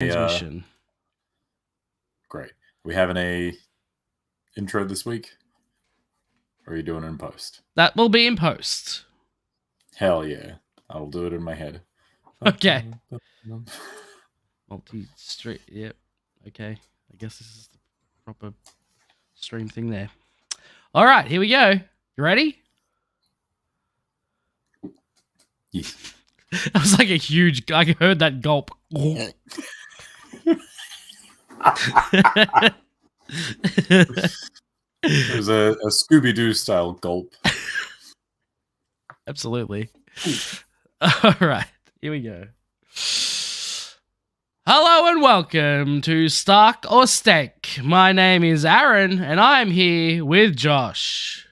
Transmission. Great. We having a intro this week? Or are you doing it in post? That will be in post. Hell yeah. I'll do it in my head. Okay. Multi-stream. Yep. Okay. I guess this is the proper stream thing there. All right, here we go. You ready? Yes. That was like a huge. I heard that gulp. It was a Scooby-Doo style gulp. Absolutely. All right, here we go. Hello and welcome to Stark or Stank. My name is Aaron, and I'm here with Josh.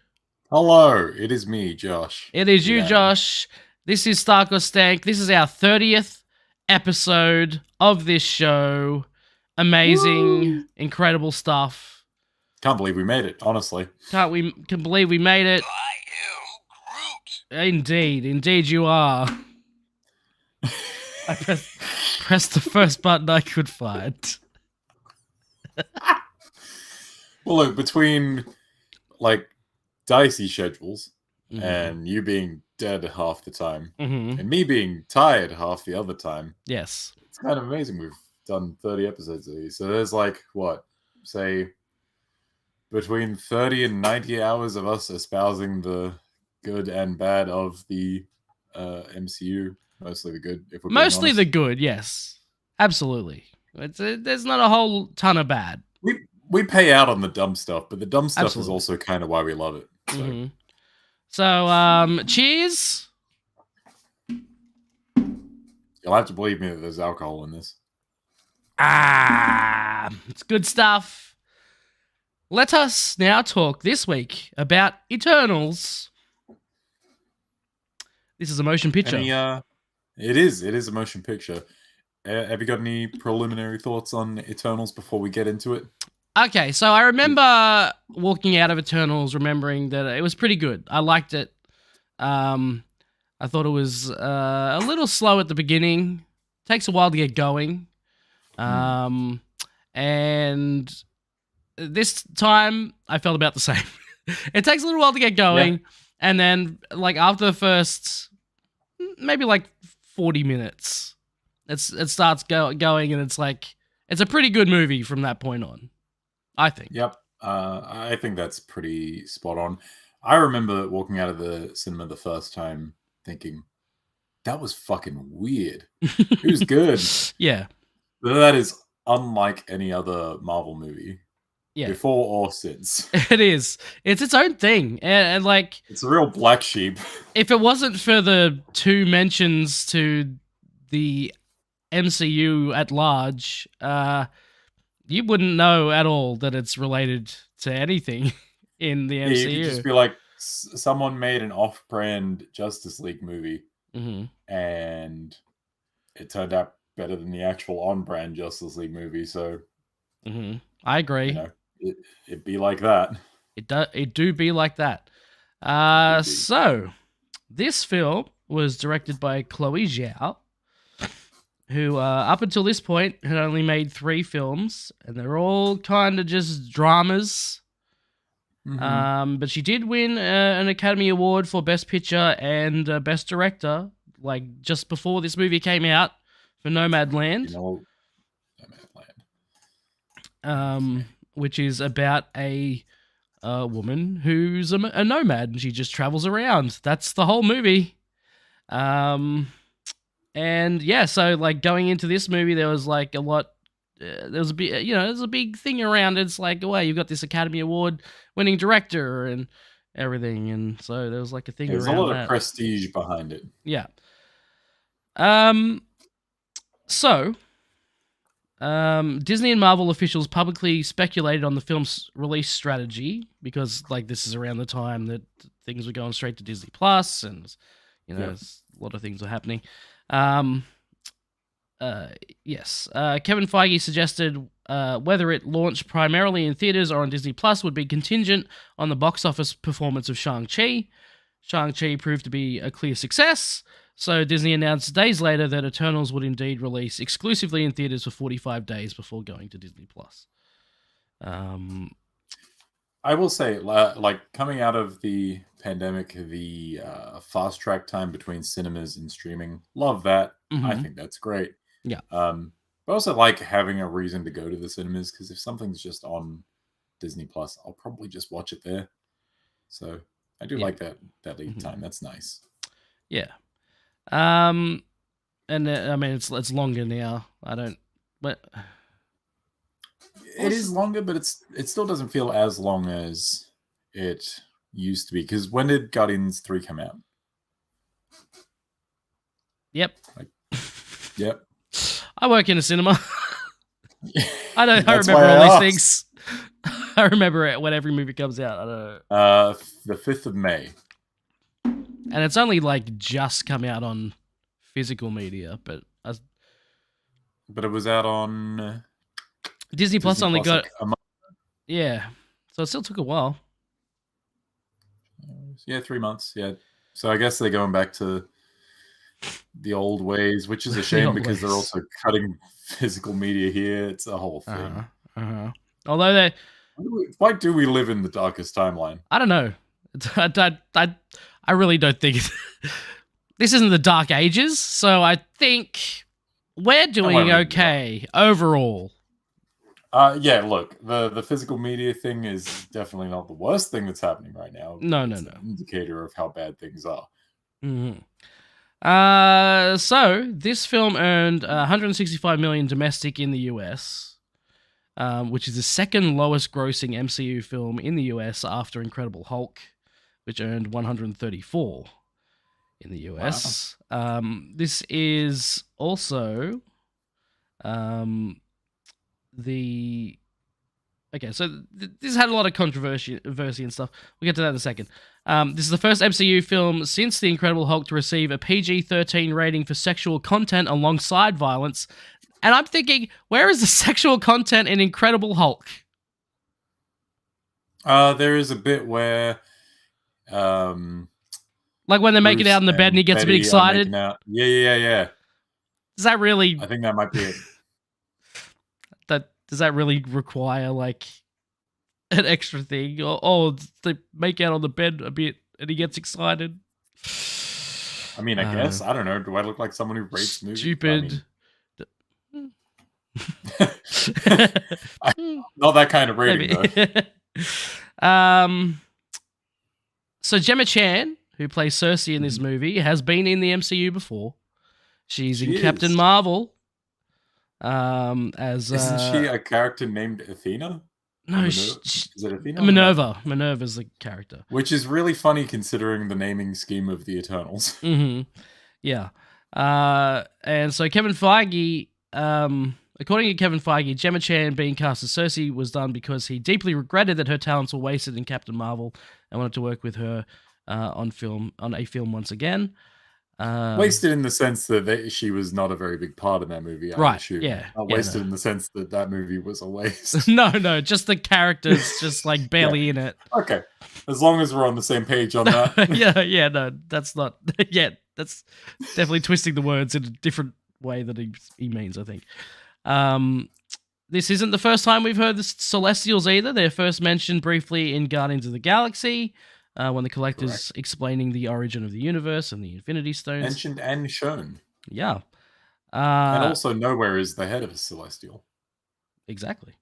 Hello, it is me, Josh. It is you, Yeah. Josh. This is Stark or Stank. This is our 30th episode of this show. Amazing, incredible stuff. Can't believe we made it, honestly. Can believe we made it. I am Groot. Indeed you are. I pressed the first button I could find. Well, look, between, like, dicey schedules Mhm. and you being dead half the time Mhm. and me being tired half the other time, Yes. it's kind of amazing we've done 30 episodes of these. So there's like, what, say, between 30 and 90 hours of us espousing the good and bad of the MCU. Mostly the good, if we're being Mostly honest. the good, yes. Absolutely. There's not a whole ton of bad. We pay out on the dumb stuff, but the dumb stuff Absolutely. is also kind of why we love it. So, Mhm. So, cheers. you'll have to believe me that there's alcohol in this. It's good stuff. Let us now talk this week about Eternals. This is a motion picture. It is a motion picture. Have you got any preliminary thoughts on Eternals before we get into it? Okay, so I remember walking out of Eternals remembering that it was pretty good. I liked it. I thought it was a little slow at the beginning. Takes a while to get going. And this time I felt about the same. It takes a little while to get going, and then like after the first maybe like 40 minutes, it starts going, and it's like it's a pretty good movie from that point on, I think. Yep. I think that's pretty spot on. I remember walking out of the cinema the first time thinking, that was fucking weird. It was good. Yeah. But that is unlike any other Marvel movie. Yeah. Before or since. It is. It's its own thing. And like... It's a real black sheep. If it wasn't for the two mentions to the MCU at large, you wouldn't know at all that it's related to anything in the MCU. Yeah, you could just be like, someone made an off-brand Justice League movie, and it turned out better than the actual on-brand Justice League movie, so... I agree. You know, it'd be like that. It do be like that. So, this film was directed by Chloe Zhao, who up until this point had only made 3 films, and they're all kind of just dramas. But she did win an Academy Award for Best Picture and Best Director, like just before this movie came out, for Nomadland. Which is about a woman who's a nomad, and she just travels around. That's the whole movie. And yeah, so like going into this movie, there was like a lot. There was a big, there's a big thing around it. It's like, well, you've got this Academy Award winning director and everything, and so there was like a thing. There's around a lot that. of prestige behind it. Yeah. So. Disney and Marvel officials publicly speculated on the film's release strategy because, like, this is around the time that things were going straight to Disney Plus, and a lot of things were happening. Yes. Kevin Feige suggested whether it launched primarily in theaters or on Disney Plus would be contingent on the box office performance of Shang-Chi. Shang-Chi proved to be a clear success, So Disney announced days later that Eternals would indeed release exclusively in theaters for 45 days before going to Disney Plus. I will say, like coming out of the pandemic, the fast track time between cinemas and streaming, love that. I Mhm. think that's great. Yeah. But also like having a reason to go to the cinemas, because if something's just on Disney Plus, I'll probably just watch it there. So I do Yeah. like that lead Mhm. time. That's nice. Yeah. And I mean it's longer now. I don't, but It is longer, but it still doesn't feel as long as it used to be. Because when did Guardians 3 come out? Yep. Yep. I work in a cinema. I That's remember why I all these asked. things. I remember it when every movie comes out. I don't know. The 5th of May. And it's only like just come out on physical media, but But it was out on Disney Plus only got like a month. Yeah. So it still took a while. Yeah, 3 months. Yeah. So I guess they're going back to the old ways, which is a shame because they're also cutting physical media here. It's a whole thing. Although why do we live in the darkest timeline? I don't know. I really don't think this isn't the Dark Ages, so I think we're doing okay overall. Yeah, look, the physical media thing is definitely not the worst thing that's happening right now. No. An indicator of how bad things are. Mm-hmm. So this film earned 165 million domestic in the US, which is the second lowest grossing MCU film in the US after Incredible Hulk, which earned 134 in the US. Wow. This is also this had a lot of controversy and stuff. We'll get to that in a second. This is the first MCU film since The Incredible Hulk to receive a PG-13 rating for sexual content alongside violence. And I'm thinking, where is the sexual content in Incredible Hulk? There is a bit where, like when they're making out in the bed and he gets a bit excited. Yeah. Does that really? I think that might be it. Does that really require like an extra thing? Or they make out on the bed a bit and he gets excited? I mean, I guess. I don't know. Do I look like someone who rates movies? Stupid. Not that kind of rating, though. So Gemma Chan, who plays Cersei in this movie, has been in the MCU before. She's in Captain Marvel. Isn't she a character named Athena? No, is it Athena? Minerva. Minerva's the character, which is really funny considering the naming scheme of the Eternals. Mm-hmm. Yeah, and so Kevin Feige, according to Kevin Feige, Gemma Chan being cast as Cersei was done because he deeply regretted that her talents were wasted in Captain Marvel and wanted to work with her on a film once again. Wasted in the sense that she was not a very big part in that movie, I assume. Yeah. Not wasted in the sense that movie was a waste. No, just the characters just like barely in it. Okay. As long as we're on the same page on that. yeah, no, that's not. Yeah, that's definitely twisting the words in a different way that he means, I think. This isn't the first time we've heard the Celestials either. They're first mentioned briefly in Guardians of the Galaxy. When the Collector's explaining the origin of the universe and the Infinity Stones. Mentioned and shown. Yeah. And also nowhere is the head of a Celestial. Exactly.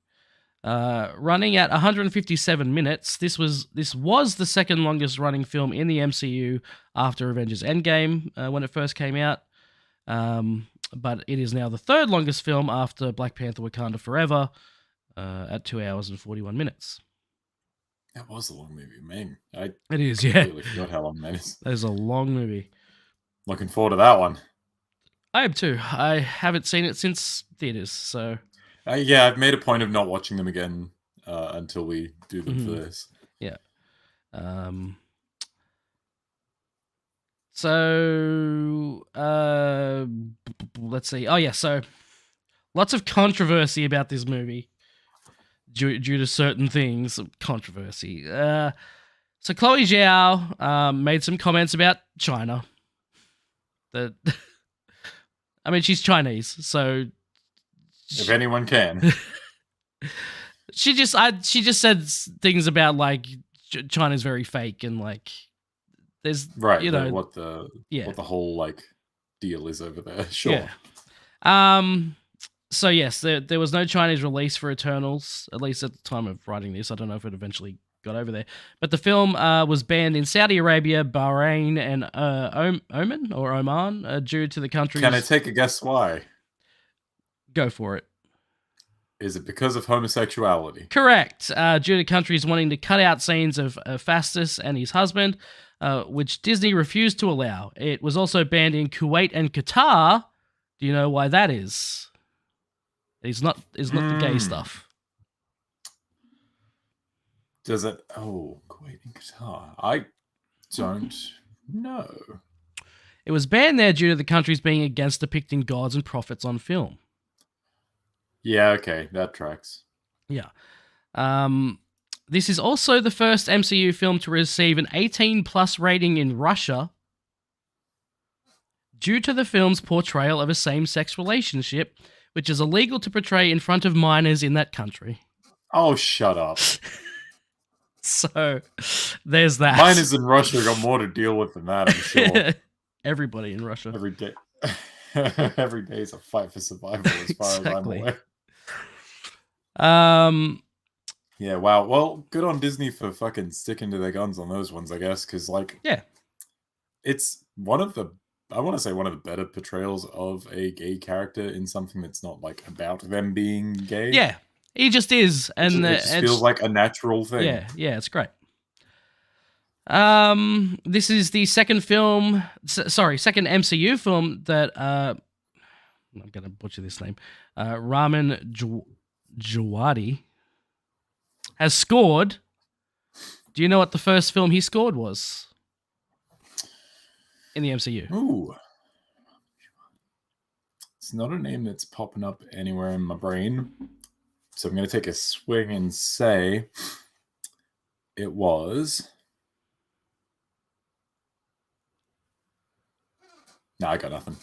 Running at 157 minutes, this was the second longest running film in the MCU after Avengers Endgame when it first came out. But it is now the third longest film after Black Panther Wakanda Forever at 2 hours and 41 minutes. That was a long movie, man. It is, yeah. I forgot how long that is. That is a long movie. Looking forward to that one. I am too. I haven't seen it since theaters, so... yeah, I've made a point of not watching them again until we do them for this. Yeah. So, let's see. Oh, yeah, so lots of controversy about this movie. Due to certain things, controversy. So Chloe Zhao made some comments about China. That I mean, she's Chinese, so If anyone can. she just said things about like China's very fake and like there's Right, you know what the whole like deal is over there. Sure. Yeah. So yes, there was no Chinese release for Eternals, at least at the time of writing this. I don't know if it eventually got over there. But the film was banned in Saudi Arabia, Bahrain, and Oman due to the country's... Can I take a guess why? Go for it. Is it because of homosexuality? Correct. Due to countries wanting to cut out scenes of Fastus and his husband, which Disney refused to allow. It was also banned in Kuwait and Qatar. Do you know why that is? It's not the gay stuff. Does it? Oh, Kuwait and Qatar. I don't know. It was banned there due to the countries being against depicting gods and prophets on film. Yeah, okay, that tracks. Yeah. This is also the first MCU film to receive an 18+ rating in Russia due to the film's portrayal of a same-sex relationship, which is illegal to portray in front of minors in that country. Oh, shut up. So, there's that. Minors in Russia got more to deal with than that, I'm sure. Everybody in Russia. Every day. Every day is a fight for survival as far as I'm aware. Yeah, wow. Well, good on Disney for fucking sticking to their guns on those ones, I guess, because, like... Yeah. It's one of the... I want to say one of the better portrayals of a gay character in something that's not, like, about them being gay. Yeah, he just is. And it just feels like a natural thing. Yeah, it's great. This is the second second MCU film that, I'm going to butcher this name, Ramin Djawadi has scored. Do you know what the first film he scored was in the MCU? Ooh. It's not a name that's popping up anywhere in my brain. So I'm going to take a swing and say it was... No, I got nothing.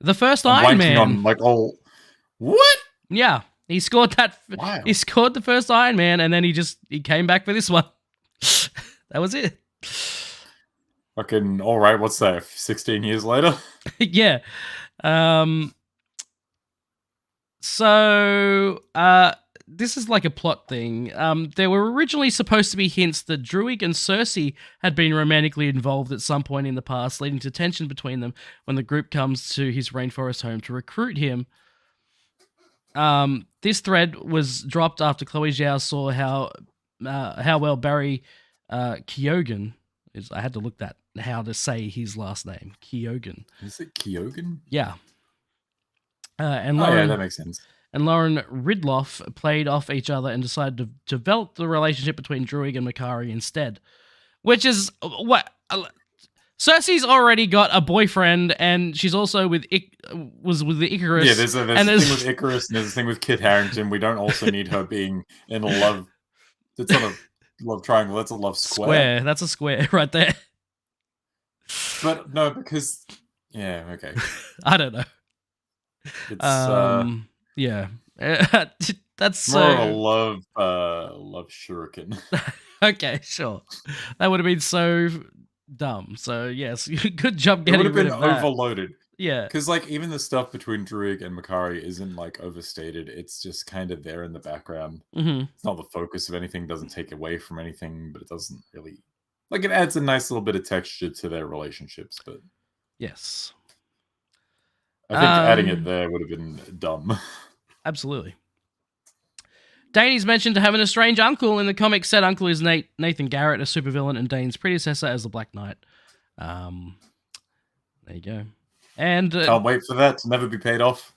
The first Iron Man. On, like, what? Yeah, he scored that. Wow. He scored the first Iron Man, and then he came back for this one. That was it. Fucking all right. What's that? 16 years later. Yeah. So this is like a plot thing. There were originally supposed to be hints that Druig and Cersei had been romantically involved at some point in the past, leading to tension between them when the group comes to his rainforest home to recruit him. This thread was dropped after Chloe Zhao saw how well Barry Keoghan is. I had to look how to say his last name. Keoghan. Is it Keoghan? Yeah. And Lauren, yeah, that makes sense. And Lauren Ridloff played off each other and decided to develop the relationship between Druig and Makari instead. Which is what Cersei's already got a boyfriend, and she's also was with the Icarus. Yeah, there's a thing with Icarus, and there's a thing with Kit Harington. We don't also need her being in a love. It's not a love triangle. That's a love square. That's a square right there. But no, because okay. I don't know. It's yeah. That's more of a love shuriken. Okay, sure. That would have been so dumb. So yes, good job getting rid of that. It would have been overloaded. Yeah, because like even the stuff between Druig and Makari isn't like overstated. It's just kind of there in the background. Mm-hmm. It's not the focus of anything. Doesn't take away from anything, but it doesn't really like it adds a nice little bit of texture to their relationships. But yes. I think adding it there would have been dumb. Absolutely. Dane's mentioned to having a strange uncle. In the comics, said uncle is Nathan Garrett, a supervillain and Dane's predecessor as the Black Knight. There you go. And can't wait for that to never be paid off.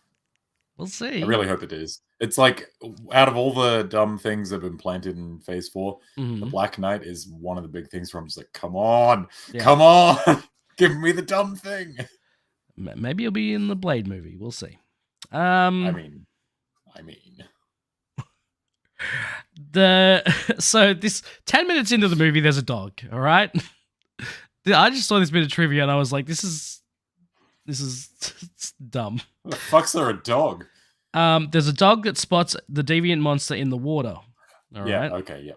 We'll see. I really hope it is. It's like, out of all the dumb things that have been planted in Phase 4, the Black Knight is one of the big things where I'm just like, come on, come on, give me the dumb thing. Maybe he'll be in the Blade movie. We'll see. I mean. So this 10 minutes into the movie, there's a dog. All right. I just saw this bit of trivia and I was like, this is This is it's dumb. What the fuck's there a dog? There's a dog that spots the deviant monster in the water. All Yeah, right. okay, yeah.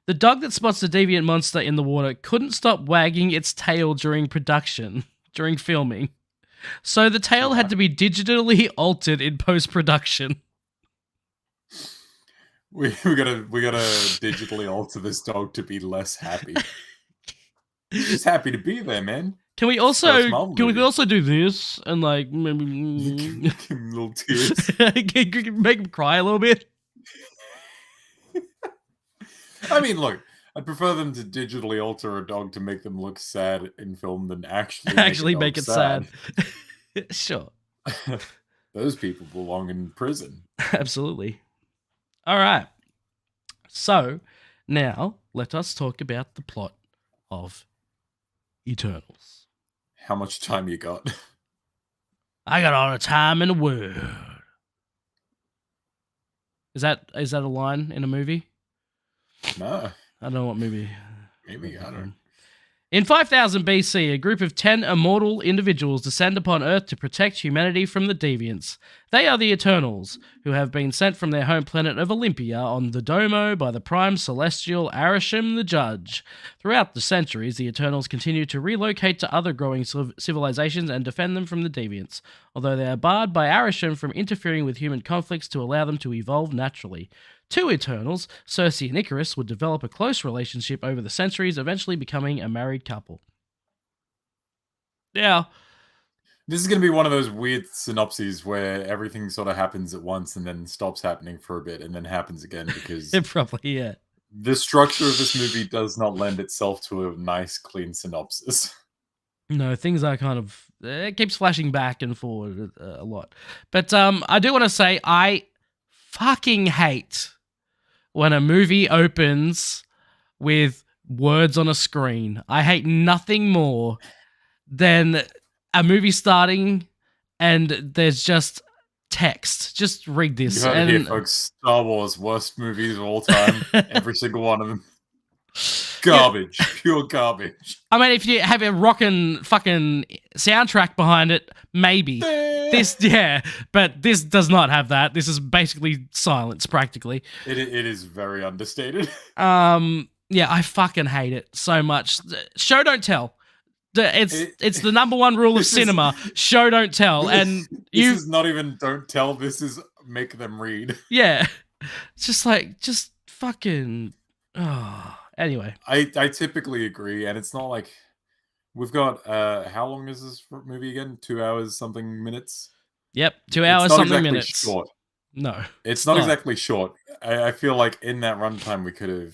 The dog that spots the deviant monster in the water couldn't stop wagging its tail during filming. So the tail had to be digitally altered in post-production. We gotta digitally alter this dog to be less happy. He's just happy to be there, man. Can we also do this and like maybe Give him little tears. make him cry a little bit? I mean, look, I'd prefer them to digitally alter a dog to make them look sad in film than actually make it sad. Sure. Those people belong in prison. Absolutely. All right. So now let us talk about the plot of Eternals. How much time you got? I got all the time in the world. Is that a line in a movie? No. I don't know what movie. Maybe, I don't. In 5000 BC, a group of 10 immortal individuals descend upon Earth to protect humanity from the deviants. They are the Eternals, who have been sent from their home planet of Olympia on the Domo by the prime celestial Arisham the Judge. Throughout the centuries, the Eternals continue to relocate to other growing civilizations and defend them from the deviants, although they are barred by Arisham from interfering with human conflicts to allow them to evolve naturally. Two Eternals, Cersei and Icarus, would develop a close relationship over the centuries, eventually becoming a married couple. Yeah. This is going to be one of those weird synopses where everything sort of happens at once and then stops happening for a bit and then happens again because Probably, yeah. The structure of this movie does not lend itself to a nice, clean synopsis. No, things are kind of... It keeps flashing back and forward a lot. But I do want to say I fucking hate when a movie opens with words on a screen. I hate nothing more than a movie starting and there's just text. Just read this. You heard it here, folks. Star Wars, worst movies of all time. Every single one of them. Garbage. Yeah. Pure garbage. I mean, if you have a rockin' fucking soundtrack behind it, maybe. But this does not have that. This is basically silence, practically. It is very understated. Yeah, I fucking hate it so much. Show don't tell. It's the number one rule of cinema. Show don't tell. And this is not even don't tell. This is make them read. Yeah, it's just fucking. Oh. Anyway, I typically agree, and it's not like we've got how long is this movie again? 2 hours something minutes. Yep, 2 hours something exactly minutes. Short. No, it's not exactly short. I feel like in that runtime we could have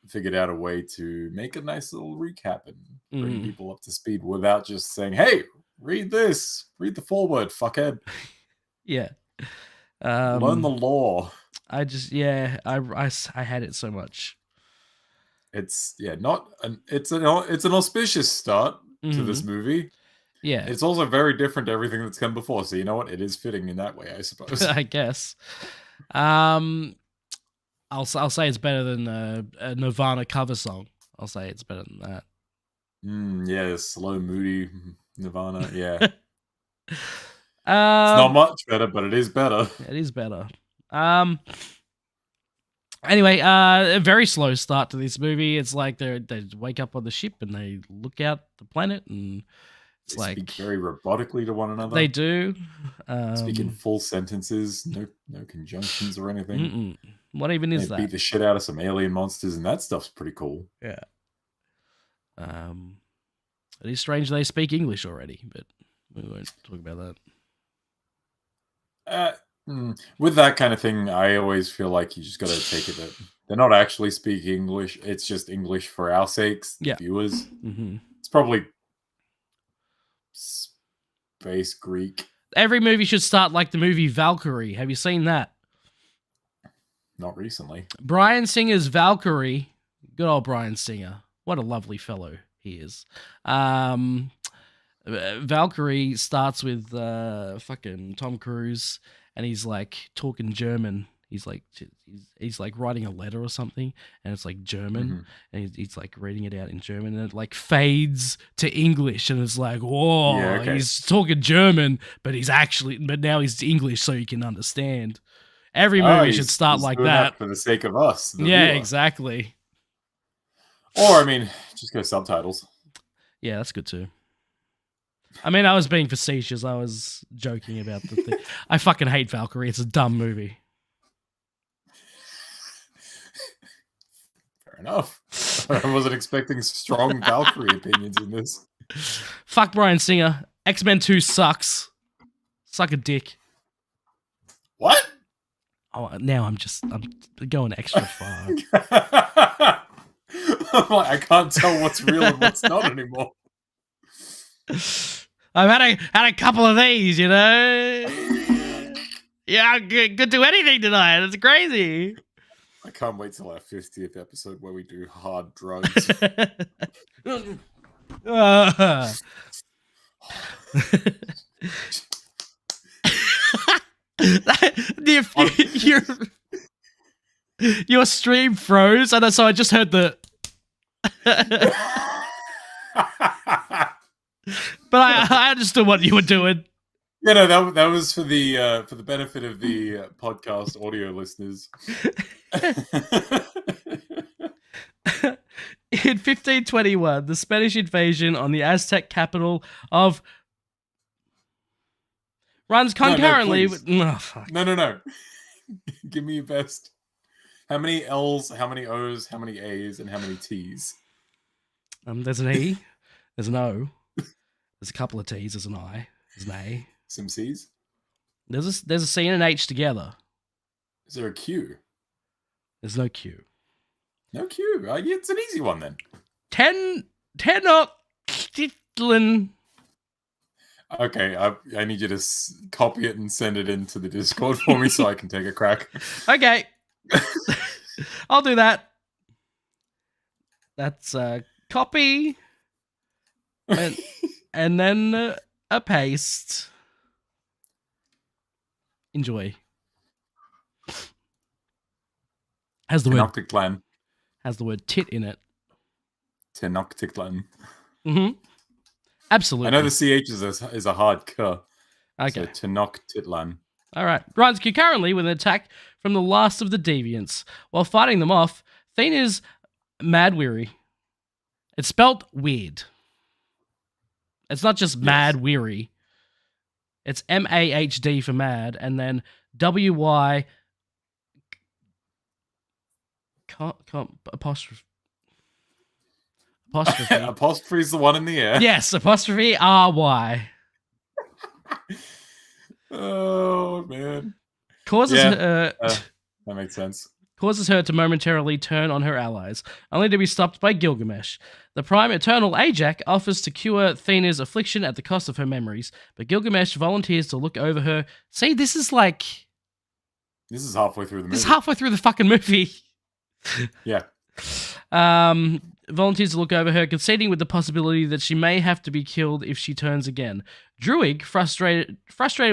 figured out a way to make a nice little recap and bring people up to speed without just saying, "Hey, read this, read the foreword, fuckhead." Yeah, learn the law. I had it so much. It's it's an auspicious start to this movie. Yeah, it's also very different to everything that's come before. So you know what? It is fitting in that way, I suppose. I guess. I'll say it's better than a Nirvana cover song. I'll say it's better than that. Yeah, slow, moody Nirvana. Yeah, it's not much better, but it is better. It is better. Anyway, a very slow start to this movie. It's like they wake up on the ship and they look out the planet and it's they speak very robotically to one another. They do. Speak in full sentences, no conjunctions or anything. What even is that? Beat the shit out of some alien monsters and that stuff's pretty cool. Yeah. It is strange they speak English already, but we won't talk about that. With that kind of thing, I always feel like you just got to take it that they're not actually speaking English. It's just English for our sakes, the viewers. Mm-hmm. It's probably space Greek. Every movie should start like the movie Valkyrie. Have you seen that? Not recently. Bryan Singer's Valkyrie. Good old Bryan Singer. What a lovely fellow he is. Valkyrie starts with fucking Tom Cruise. And he's like talking German. He's like he's like writing a letter or something, and it's like German, Mhm. and he's like reading it out in German, and it like fades to English, and it's like, whoa, Yeah, okay. he's talking German, but now he's English, so you can understand. Every movie should start he's like doing that. for the sake of us, the Yeah, viewer. exactly. Or I mean, just go subtitles. Yeah, that's good too. I mean, I was being facetious. I was joking about the thing. I fucking hate Valkyrie. It's a dumb movie. Fair enough. I wasn't expecting strong Valkyrie opinions in this. Fuck Bryan Singer. X-Men 2 sucks. Suck a dick. What? Oh, now I'm going extra far. I'm like, I can't tell what's real and what's not anymore. I've had a couple of these, you know. Yeah, I could do anything tonight. It's crazy. I can't wait till our 50th episode where we do hard drugs. Your stream froze, and so I just heard the. But I understood what you were doing. You know, that was for the benefit of the podcast audio listeners. In 1521, the Spanish invasion on the Aztec capital of runs concurrently with. Oh, fuck. No. Give me your best. How many L's, how many O's, how many A's, and how many T's? There's an E, there's an O, there's a couple of T's, there's an I, there's an A. Some C's? There's a C and an H together. Is there a Q? There's no Q. No Q. Yeah, it's an easy one then. Tenochtitlan. Okay, I need you to copy it and send it into the Discord for me so I can take a crack. Okay. I'll do that. That's copy. And then a paste. Enjoy. Has the Tenochtitlan. word tit in it. Tenochtitlan. Mm-hmm. Absolutely. I know the CH is a hard K. Okay. So Tenochtitlan. All right. Runs concurrently with an attack from the last of the deviants. While fighting them off, Thane is mad weary. It's spelt weird. It's not just mad weary. It's MAHD for mad, and then WY apostrophe. Apostrophe's the one in the air. Yes, apostrophe RY. Oh man. Causes that makes sense. Causes her to momentarily turn on her allies, only to be stopped by Gilgamesh. The Prime Eternal Ajak offers to cure Thena's affliction at the cost of her memories, but Gilgamesh volunteers to look over her. See, this is halfway through the movie. This is halfway through the fucking movie. Yeah. Volunteers to look over her, conceding with the possibility that she may have to be killed if she turns again. Druig, frustrated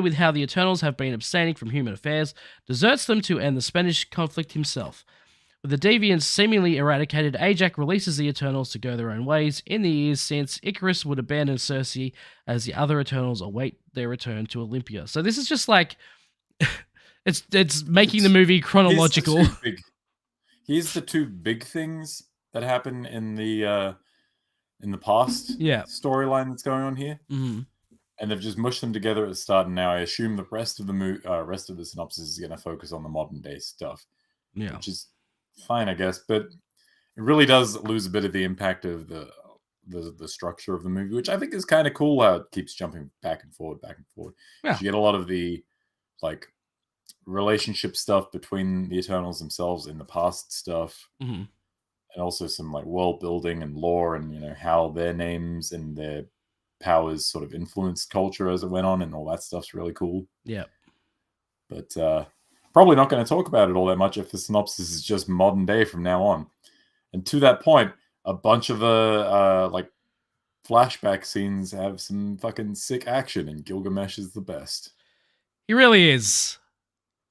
with how the Eternals have been abstaining from human affairs, deserts them to end the Spanish conflict himself. With the Deviants seemingly eradicated, Ajak releases the Eternals to go their own ways in the years since Icarus would abandon Circe as the other Eternals await their return to Olympia. So this is just like it's making the movie chronological. Here's the two big things that happen in the past storyline that's going on here. Mm-hmm. And they've just mushed them together at the start, and now I assume the rest of the synopsis is going to focus on the modern day stuff. Yeah, which is fine, I guess, but it really does lose a bit of the impact of the structure of the movie, which I think is kind of cool. How it keeps jumping back and forward. Yeah. You get a lot of the like relationship stuff between the Eternals themselves in the past stuff, mm-hmm. and also some like world building and lore, and how their names and their powers sort of influenced culture as it went on, and all that stuff's really cool. Yeah, but probably not going to talk about it all that much if the synopsis is just modern day from now on. And to that point, a bunch of the flashback scenes have some fucking sick action, and Gilgamesh is the best. He really is.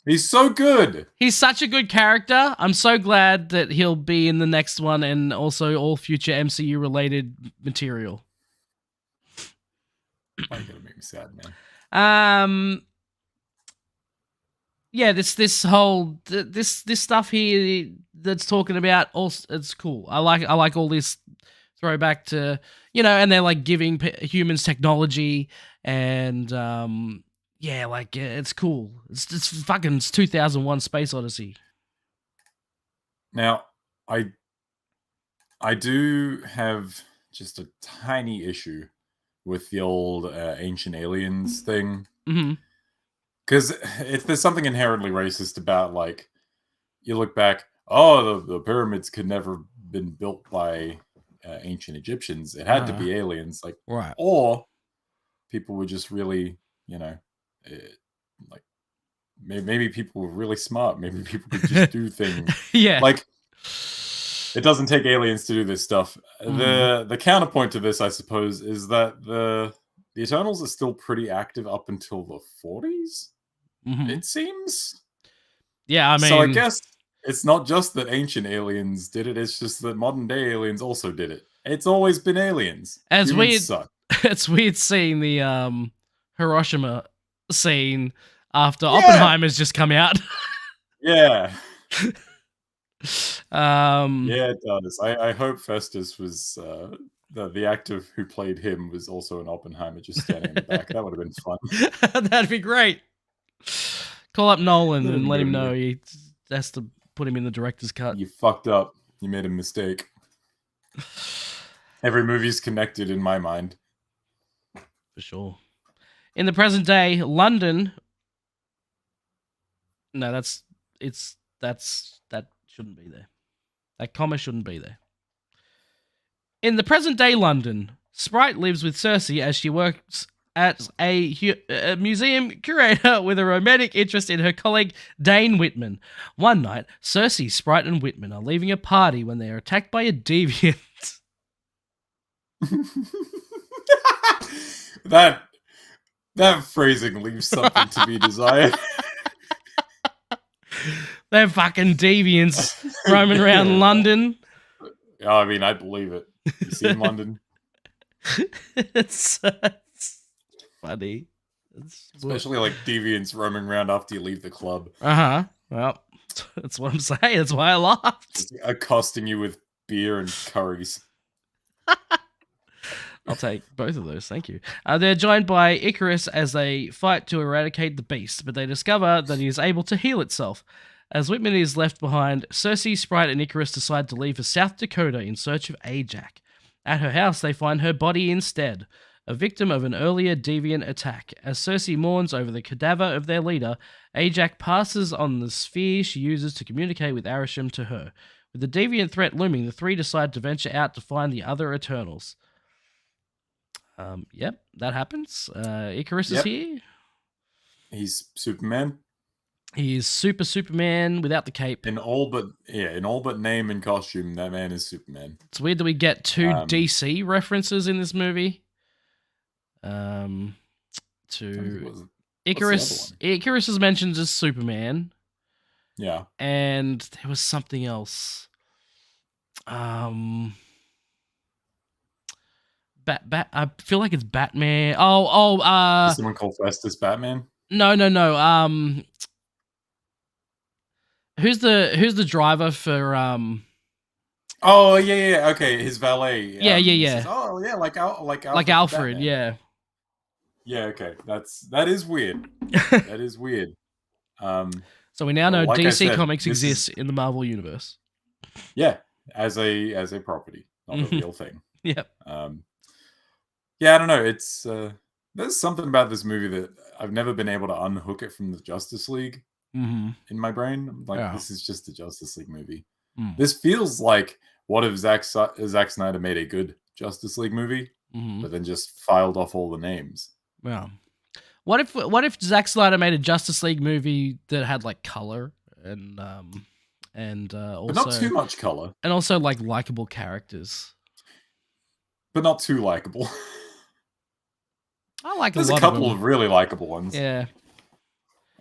He's so good. He's such a good character. I'm so glad that he'll be in the next one and also all future MCU related material. Why you gotta make me sad, man? Yeah, this whole this stuff here that's talking about also, it's cool. I like all this throwback to, and they're like giving humans technology and yeah, like it's cool. It's fucking 2001 Space Odyssey. Now, I do have just a tiny issue with the old Ancient Aliens thing. Mm-hmm. Because there's something inherently racist about, like, you look back, the pyramids could never been built by ancient Egyptians. It had to be aliens. Like, right. Or people were just really, like, maybe people were really smart. Maybe people could just do things. Yeah. Like, it doesn't take aliens to do this stuff. The counterpoint to this, I suppose, is that the Eternals are still pretty active up until the 40s. Mm-hmm. It seems. Yeah, I mean. So I guess it's not just that ancient aliens did it; it's just that modern day aliens also did it. It's always been aliens. It's Humans weird. Suck. It's weird seeing the Hiroshima scene after Oppenheimer's just come out. Yeah. Yeah, it does. I hope Festus was the actor who played him was also an Oppenheimer, just standing in the back. That would have been fun. That'd be great. Call up Nolan That'd and be let him good. know he has to put him in the director's cut. You fucked up. You made a mistake. Every movie's connected in my mind. For sure. In the present day, London. No, that shouldn't be there. That comma shouldn't be there. In the present day London, Sprite lives with Cersei as she works as a museum curator with a romantic interest in her colleague Dane Whitman. One night, Cersei, Sprite, and Whitman are leaving a party when they are attacked by a deviant. That phrasing leaves something to be desired. They're fucking deviants roaming around London. Oh, I mean, I believe it. You see in London? It's funny. Especially like deviants roaming around after you leave the club. Uh-huh. Well, that's what I'm saying. That's why I laughed. Just accosting you with beer and curries. I'll take both of those, thank you. They're joined by Icarus as they fight to eradicate the beast, but they discover that he is able to heal itself. As Whitman is left behind, Cersei, Sprite, and Icarus decide to leave for South Dakota in search of Ajax. At her house, they find her body instead, a victim of an earlier deviant attack. As Cersei mourns over the cadaver of their leader, Ajax passes on the sphere she uses to communicate with Arishem to her. With the deviant threat looming, the three decide to venture out to find the other Eternals. Yep, that happens. Icarus is here. He's Superman. He is Superman without the cape. In all but name and costume, that man is Superman. It's weird that we get two DC references in this movie. To Icarus. Icarus is mentioned as Superman. Yeah. And there was something else. I feel like it's Batman. Is someone called Festus Batman? No. Who's the driver for Oh yeah, okay, his valet. Yeah. Says, oh yeah, like Alfred, Batman. yeah. Yeah, okay. That is weird. That is weird. So we now know like DC Comics exists in the Marvel universe. Yeah, as a property, not a real thing. Yep. Yeah, I don't know. It's there's something about this movie that I've never been able to unhook it from the Justice League in my brain. Like, this is just a Justice League movie. This feels like, what if Zack Snyder made a good Justice League movie, but then just filed off all the names? Yeah. What if Zack Snyder made a Justice League movie that had like color and also, but not too much color, and also like likable characters, but not too likable. I like There's a couple of really likable ones. Yeah.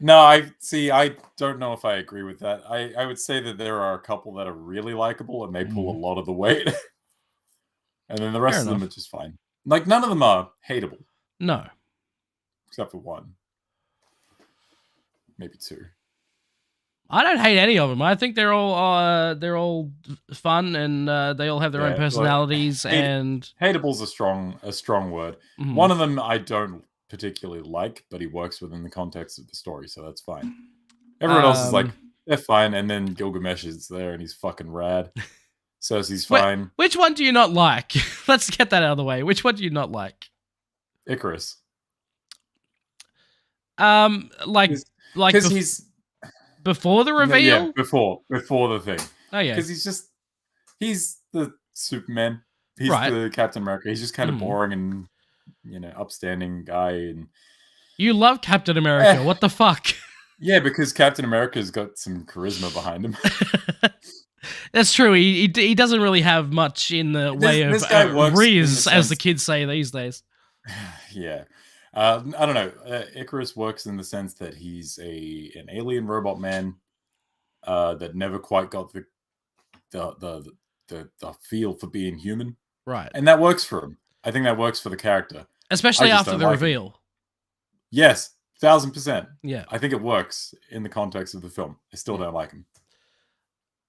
No, I see. I don't know if I agree with that. I would say that there are a couple that are really likable and they pull a lot of the weight, and then the Fair rest of them enough. are just fine. Like none of them are hateable, No. except for one, maybe two. I don't hate any of them. I think they're all fun and they all have their own Yeah, personalities and hateable's a strong word. Mhm. One of them I don't particularly like, but he works within the context of the story, so that's fine. Everyone else is like, they're fine, and then Gilgamesh is there and he's fucking rad. Cersei's fine. Which one do you not like? Let's get that out of the way. Which one do you not like? Icarus. Like Because he's before the reveal? Yeah, before the thing. Oh yeah. Because he's the Superman. He's Right. the Captain America. He's just kind of boring and upstanding guy. And you love Captain America. What the fuck? Yeah, because Captain America's got some charisma behind him. That's true. He doesn't really have much in the way of Riz, as the kids say these days. Yeah. I don't know. Icarus works in the sense that he's an alien robot man that never quite got the feel for being human. Right. And that works for him. I think that works for the character. Especially after the reveal. Yes, 1000%. Yeah. I think it works in the context of the film. I still don't like him.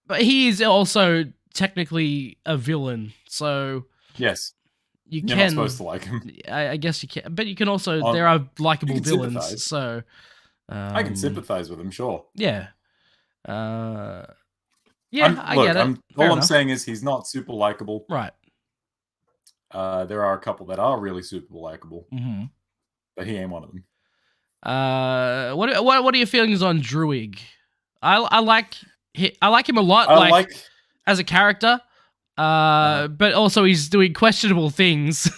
But he is also technically a villain, so yes, you're not supposed to like him. I guess you can, but you can also there are likable villains, sympathize. So I can sympathize with him, sure. Yeah, I get it. All I'm saying is he's not super likable. Right. There are a couple that are really super likable, but he ain't one of them. What are your feelings on Druig? I like him a lot. I like as a character, but also he's doing questionable things.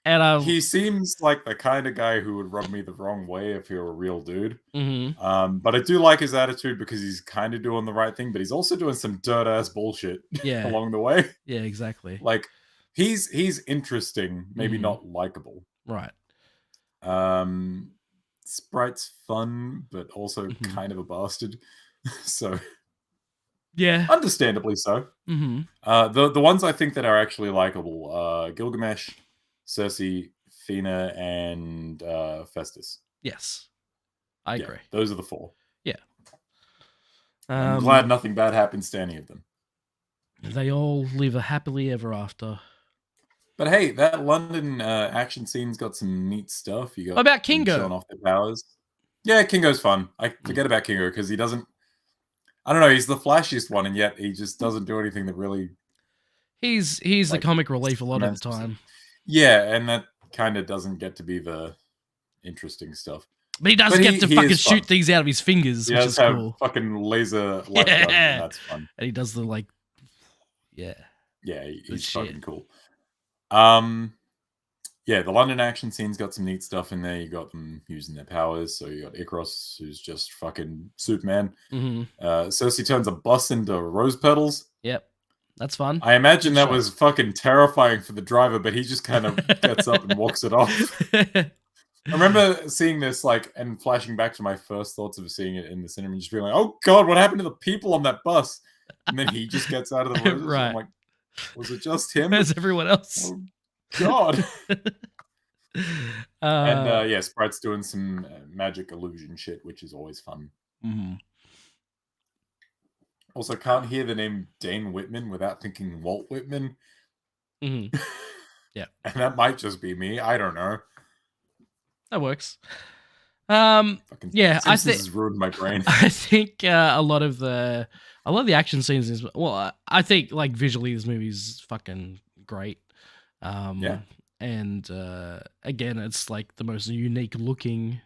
And he seems like the kind of guy who would rub me the wrong way if he were a real dude. But I do like his attitude because he's kind of doing the right thing, but he's also doing some dirt ass bullshit along the way. Yeah, exactly. Like he's interesting, maybe not likable. Right. Sprite's fun, but also kind of a bastard. So yeah, understandably so. The ones I think that are actually likable: Gilgamesh, Cersei, Fina, and Festus. Yes, I agree. Those are the four. Yeah. I'm glad nothing bad happens to any of them. They all live a happily ever after. But hey, that London action scene's got some neat stuff. You got what about Kingo? Showing off their powers. Yeah, Kingo's fun. I forget about Kingo because he doesn't. I don't know. He's the flashiest one, and yet he just doesn't do anything that really. He's the comic relief a lot of the time. Yeah, and that kind of doesn't get to be the interesting stuff. But he does get to fucking shoot things out of his fingers, which is cool. Fucking laser light guns, and that's fun. And he does the yeah, he's fucking cool. Yeah, the London action scene's got some neat stuff in there. You got them using their powers. So you got Icarus, who's just fucking Superman. Cersei turns a bus into rose petals. Yep, that's fun. I imagine that was fucking terrifying for the driver, but he just kind of gets up and walks it off. I remember seeing this, and flashing back to my first thoughts of seeing it in the cinema and just being like, oh God, what happened to the people on that bus? And then he just gets out of the roses. Right. I'm like, was it just him? Where's everyone else? Oh, God. And Sprite's doing some magic illusion shit, which is always fun. Also, can't hear the name Dane Whitman without thinking Walt Whitman. Yeah. And that might just be me. I don't know. That works. Yeah, I think has ruined my brain. I think a lot of the action scenes is I think visually this movie's fucking great. Yeah. And again, it's the most unique looking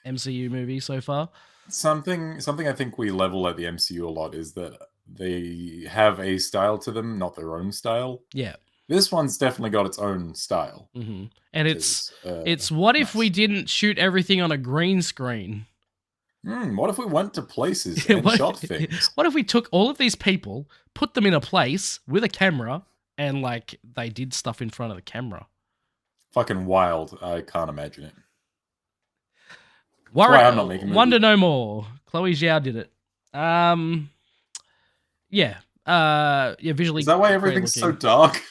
MCU movie so far. Something I think we level at the MCU a lot is that they have a style to them, not their own style. Yeah. This one's definitely got its own style. And it's what if we didn't shoot everything on a green screen? What if we went to places and shot things? What if we took all of these people, put them in a place with a camera, and they did stuff in front of the camera? Fucking wild. I can't imagine it. why I'm not making Wonder movies. No More. Chloe Zhao did it. Yeah. Visually. Is that why great everything's so looking. dark?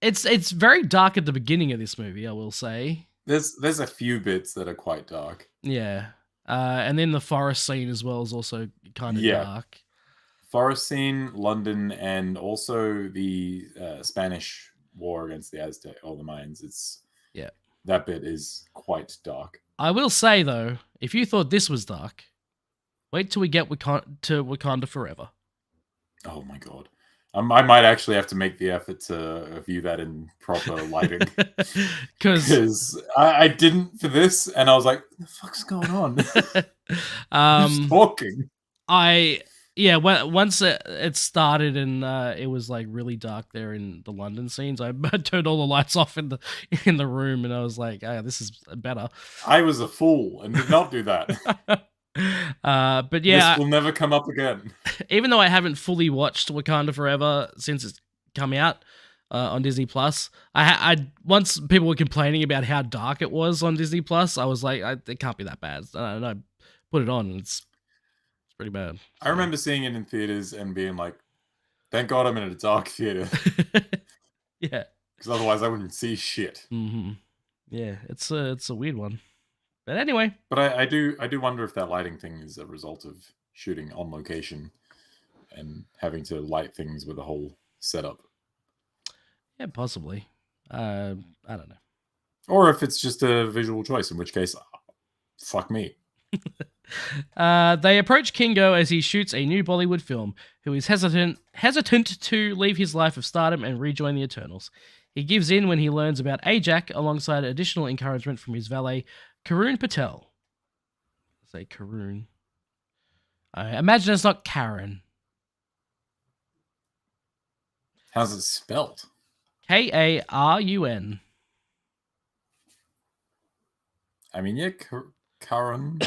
It's very dark at the beginning of this movie, I will say. There's a few bits that are quite dark. Yeah. And then the forest scene as well is also kind of dark. Forest scene, London, and also the Spanish war against the Aztec or the Mayans. That bit is quite dark. I will say though, if you thought this was dark, wait till we get to Wakanda Forever. Oh my god. I might actually have to make the effort to view that in proper lighting. Because I didn't for this, and I was like, what the fuck's going on? Who's talking? Once it started and it was like really dark there in the London scenes, I turned all the lights off in the room, and I was like, oh, this is better. I was a fool and did not do that. But yeah, this will never come up again. Even though I haven't fully watched Wakanda Forever since it's come out on Disney Plus, I once people were complaining about how dark it was on Disney Plus, I was like, it can't be that bad. And I put it on, and it's pretty bad. So. I remember seeing it in theaters and being like, "Thank God I'm in a dark theater." Yeah, because otherwise I wouldn't see shit. Mm-hmm. Yeah, it's a weird one. But anyway. But I do wonder if that lighting thing is a result of shooting on location and having to light things with a whole setup. Yeah, possibly. I don't know. Or if it's just a visual choice, in which case, fuck me. They approach Kingo as he shoots a new Bollywood film, who is hesitant to leave his life of stardom and rejoin the Eternals. He gives in when he learns about Ajak, alongside additional encouragement from his valet, Karun Patel. Say Karun. I imagine it's not Karen. How's it spelled? Karun. I mean, yeah, Karun.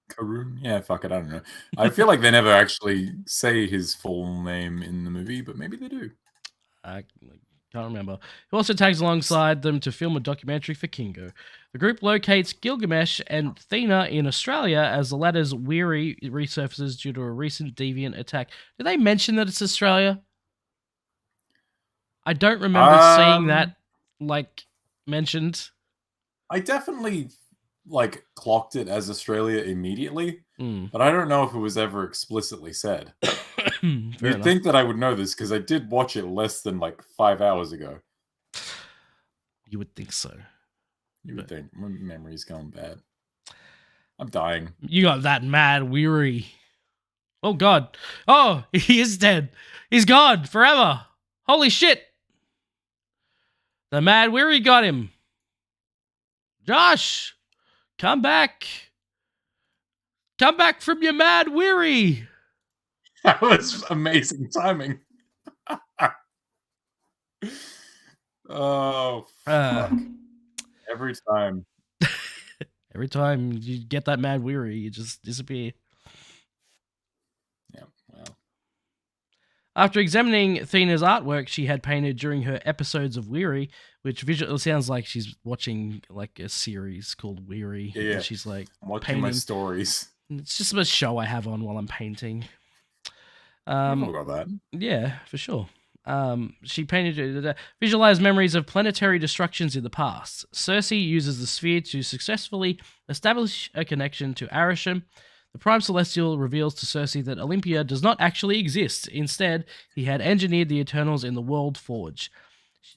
Karun? Yeah, fuck it, I don't know. I feel like they never actually say his full name in the movie, but maybe they do. I can't remember. He also tags alongside them to film a documentary for Kingo. The group locates Gilgamesh and Thena in Australia as the latter's weary resurfaces due to a recent deviant attack. Did they mention that it's Australia? I don't remember seeing that, mentioned. I definitely, clocked it as Australia immediately, but I don't know if it was ever explicitly said. You'd think that I would know this because I did watch it less than 5 hours ago. You would think so. You would think. My memory's going bad. I'm dying. You got that mad weary. Oh, God. Oh, he is dead. He's gone forever. Holy shit. The mad weary got him. Josh, come back. Come back from your mad weary. That was amazing timing. Oh, fuck. Every time. Every time you get that mad weary, you just disappear. Yeah, well. After examining Thena's artwork she had painted during her episodes of Weary, which visually sounds like she's watching a series called Weary. Yeah. And she's I'm watching my stories. It's just a show I have on while I'm painting. I've got that. Yeah, for sure. She painted visualized memories of planetary destructions in the past. Cersei uses the sphere to successfully establish a connection to Arishem. The Prime Celestial reveals to Cersei that Olympia does not actually exist. Instead, he had engineered the Eternals in the World Forge.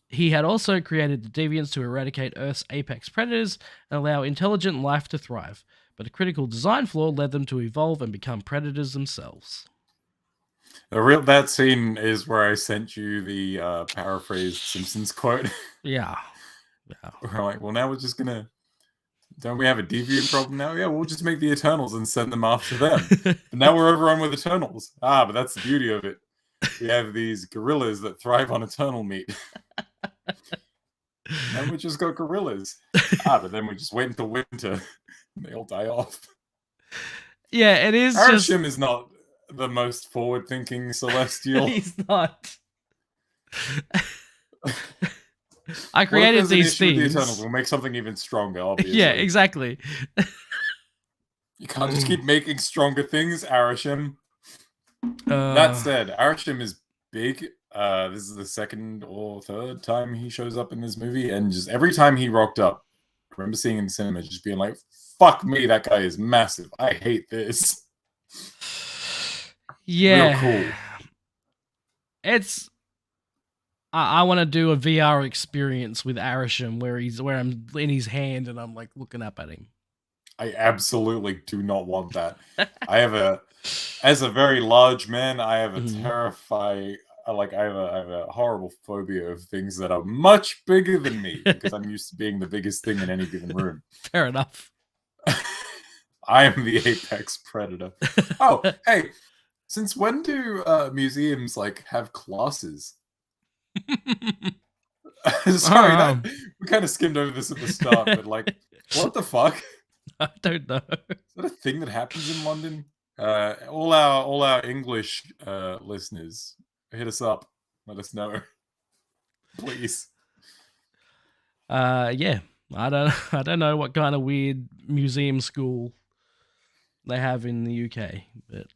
He had also created the Deviants to eradicate Earth's apex predators and allow intelligent life to thrive. But a critical design flaw led them to evolve and become predators themselves. That scene is where I sent you the paraphrased Simpsons quote. Yeah. We're like, well, now we're just gonna... Don't we have a deviant problem now? Yeah, we'll just make the Eternals and send them after them. But now we're overrun with Eternals. But that's the beauty of it. We have these gorillas that thrive on Eternal meat. And we just got gorillas. But then we just wait until winter. And they all die off. Yeah, it is Arishem is not the most forward-thinking celestial. He's not. I What if created there's an these issue with the Eternals? things. We'll make something even stronger, obviously. Yeah, exactly. You can't just keep making stronger things, Arashim. Uh, That said, Arashim is big. This is the second or third time he shows up in this movie, and just every time he rocked up, I remember seeing in the cinema just being like, "Fuck me, that guy is massive. I hate this." yeah. Real cool. It's. I want to do a VR experience with Arashim where I'm in his hand and I'm like looking up at him. I absolutely do not want that. As a very large man, I have a I have a horrible phobia of things that are much bigger than me because I'm used to being the biggest thing in any given room. Fair enough. I am the apex predator. Oh, hey, since when do museums like have classes? Sorry, we kind of skimmed over this at the start, but like, what the fuck? I don't know. Is that a thing that happens in London? All our English listeners, hit us up. Let us know, please. Yeah. I don't know what kind of weird museum school they have in the UK, but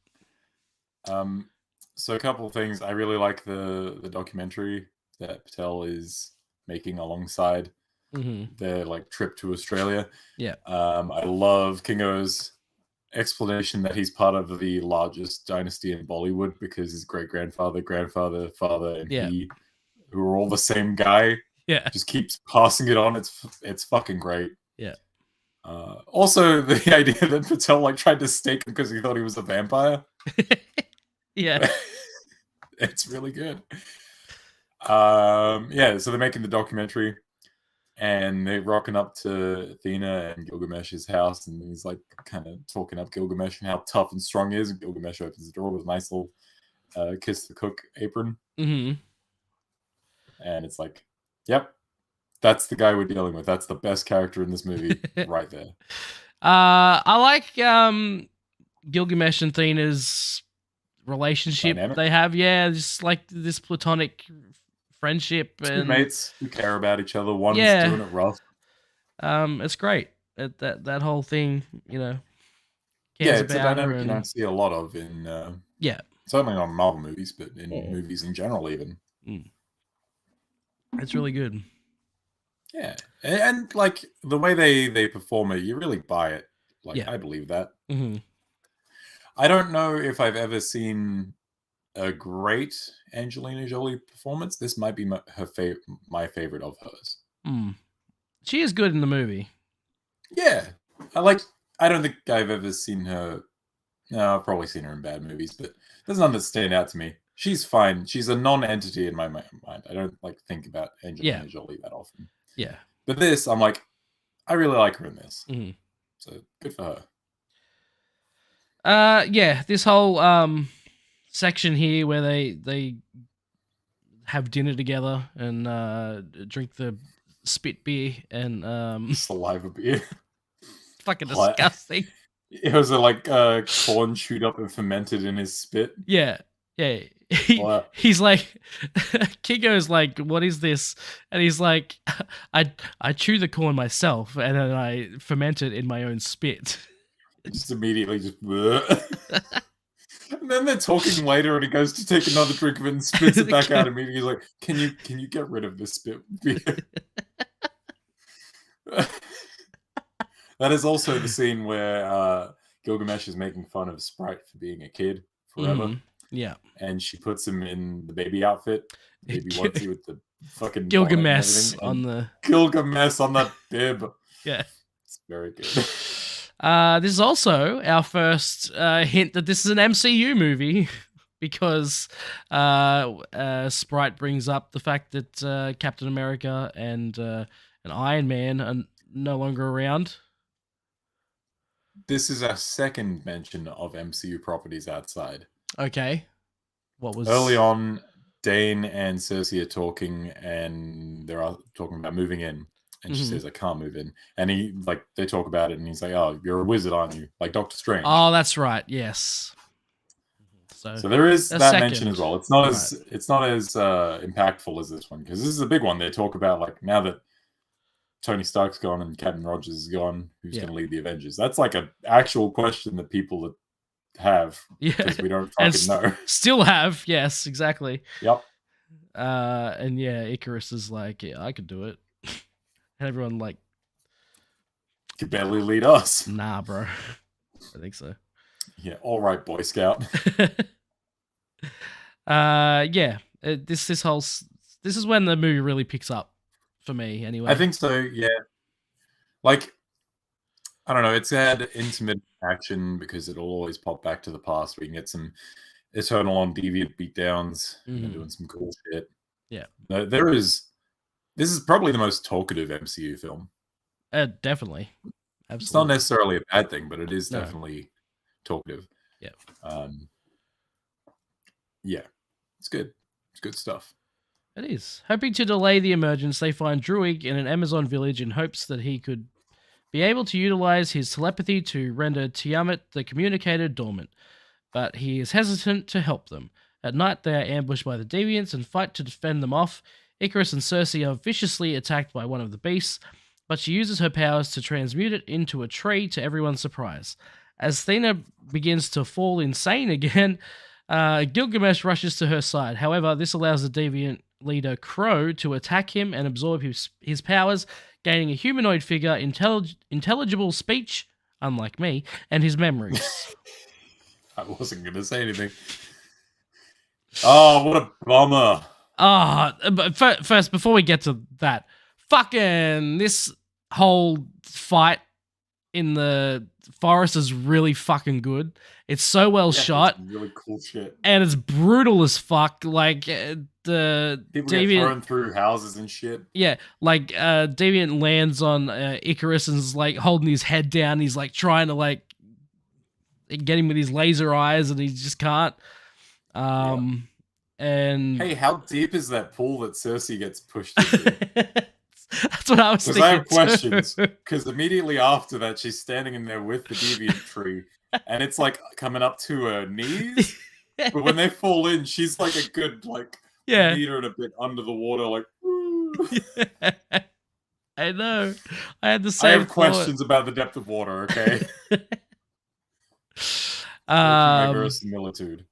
So a couple of things. I really like the documentary that Patel is making alongside their like trip to Australia. Yeah. I love Kingo's explanation that he's part of the largest dynasty in Bollywood because his great-grandfather, grandfather, father, and he, who are all the same guy, just keeps passing it on. It's fucking great. Yeah. Also, the idea that Patel like tried to stake him because he thought he was a vampire. Yeah. It's really good. Yeah, so they're making the documentary and they're rocking up to Athena and Gilgamesh's house, and he's like kind of talking up Gilgamesh and how tough and strong he is. And Gilgamesh opens the door with a nice little kiss the cook apron. And it's like, yep, that's the guy we're dealing with. That's the best character in this movie right there. I like Gilgamesh and Athena's relationship Dynamic. they have. Yeah, just like this platonic friendship. Two mates who care about each other. One's doing it rough. It's great. That whole thing, you know, cares it's about a dynamic you don't see a lot of in certainly not Marvel movies, but in movies in general even. It's really good. Yeah, and like the way they perform it, you really buy it. Like I believe that. I don't know if I've ever seen a great Angelina Jolie performance. This might be my favorite of hers. She is good in the movie. Yeah, I don't think I've ever seen her. No, I've probably seen her in bad movies, but there's none that stand out to me. She's fine. She's a non-entity in my mind. I don't like think about Angelina Jolie that often. Yeah, but this, I'm like, I really like her in this. So good for her. Yeah, this whole section here where they have dinner together and drink the spit beer and saliva beer. Fucking disgusting. It was like corn chewed up and fermented in his spit. Yeah. He's like, Kingo's like, what is this? And he's like, I chew the corn myself and then I ferment it in my own spit. Just immediately and then they're talking later and he goes to take another drink of it and spits it back out immediately. He's like, can you get rid of this spit beer? That is also the scene where Gilgamesh is making fun of Sprite for being a kid forever. Yeah. And she puts him in the baby outfit, baby onesie with the fucking Gilgamesh on the bib. Yeah. It's very good. This is also our first hint that this is an MCU movie because Sprite brings up the fact that Captain America and Iron Man are no longer around. This is our second mention of MCU properties outside. Okay. What was early on? Dane and Cersei are talking, and they're talking about moving in. And she says, "I can't move in." And they talk about it, and he's like, "Oh, you're a wizard, aren't you? Like Doctor Strange." Oh, that's right. Yes. So there is a that second. mention as well. It's not as impactful as this one, because this is a big one. They talk about, like, now that Tony Stark's gone and Captain Rogers is gone, who's going to lead the Avengers? That's like an actual question that people have, because we don't fucking know. Still have, yes, exactly. Yep. And yeah, Icarus is like, yeah, I could do it. And everyone like, could barely lead us. Nah, bro. I think so. Yeah, all right, Boy Scout. Yeah. This is when the movie really picks up for me, anyway. I think so. Yeah. Like, I don't know. It's had intermittent action because it'll always pop back to the past. We can get some Eternal on deviant beatdowns and doing some cool shit. Yeah. This is probably the most talkative MCU film. Definitely. Absolutely. It's not necessarily a bad thing, but it is definitely talkative. Yeah. Yeah. It's good. It's good stuff. It is. Hoping to delay the emergence, they find Druig in an Amazon village in hopes that he could be able to utilize his telepathy to render Tiamat the communicator dormant. But he is hesitant to help them. At night, they are ambushed by the Deviants and fight to defend them off. Icarus and Cersei are viciously attacked by one of the beasts, but she uses her powers to transmute it into a tree to everyone's surprise. As Thena begins to fall insane again, Gilgamesh rushes to her side. However, this allows the Deviant leader Crow to attack him and absorb his powers, gaining a humanoid figure, intelligible speech, unlike me, and his memories. I wasn't going to say anything. Oh, what a bummer. But first, before we get to that, fucking this whole fight in the forest is really fucking good. It's so well shot. It's really cool shit. And it's brutal as fuck. Like, the people Deviant get thrown through houses and shit. Yeah, like, Deviant lands on Icarus and is, like, holding his head down. He's, like, trying to, like, get him with his laser eyes, and he just can't. And hey, how deep is that pool that Cersei gets pushed into? That's what I was thinking. Because I have questions. Because immediately after that, she's standing in there with the deviant tree, and it's like coming up to her knees. But when they fall in, she's like a good meter and a bit under the water, like. I know. I had the same. I have questions about the depth of water. Okay. Verisimilitude.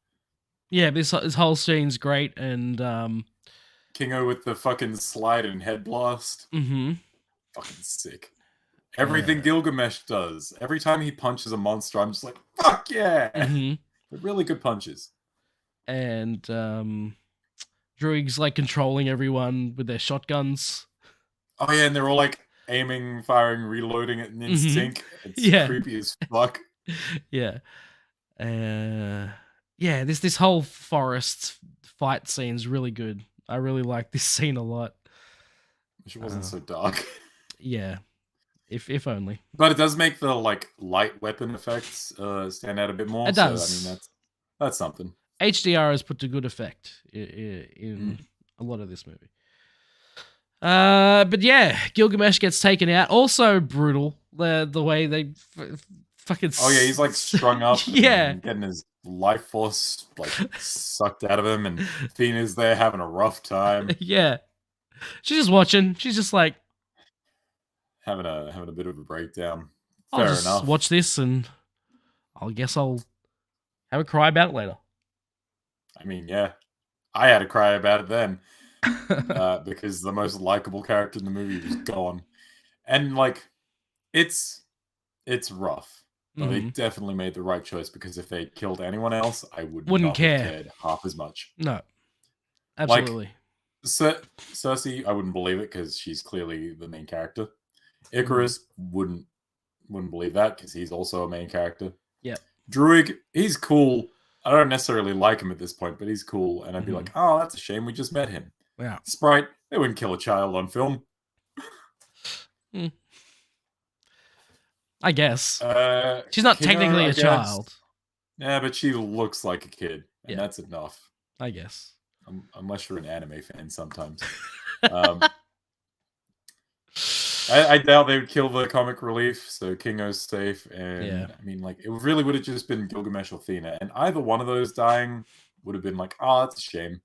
Yeah, this whole scene's great, and Kingo with the fucking slide and head blast. Mm-hmm. Fucking sick. Everything Gilgamesh does. Every time he punches a monster, I'm just like, fuck yeah! Mm-hmm. They're really good punches. And Druig's like controlling everyone with their shotguns. Oh yeah, and they're all like aiming, firing, reloading it in sync. It's creepy as fuck. Yeah. Yeah, this whole forest fight scene's really good. I really like this scene a lot. Wish it wasn't so dark. Yeah, if only. But it does make the light weapon effects stand out a bit more. It does. So, I mean, that's something. HDR has put to good effect in a lot of this movie. But yeah, Gilgamesh gets taken out. Also brutal, the way they fucking. Oh yeah, he's like strung up. Yeah, and getting his life force sucked out of him, and Thena's there having a rough time. Yeah, she's just watching. She's just like having a bit of a breakdown. I'll just watch this, and I guess I'll have a cry about it later. I mean, yeah, I had a cry about it then. Because the most likable character in the movie was gone, and it's rough, but they definitely made the right choice, because if they killed anyone else, I wouldn't not care. Have cared half as much. No, absolutely. Cersei, I wouldn't believe it, because she's clearly the main character. Icarus wouldn't believe that, because he's also a main character. Yeah, Druig, he's cool. I don't necessarily like him at this point, but he's cool, and I'd be like, oh, that's a shame, we just met him. Yeah. Sprite, they wouldn't kill a child on film. I guess. She's not technically a child. Yeah, but she looks like a kid, and that's enough. I guess. Unless you're an anime fan sometimes. I doubt they would kill the comic relief, so Kingo's safe. And Yeah. I mean, like, it really would have just been Gilgamesh or Athena, and either one of those dying would have been like, oh, that's a shame.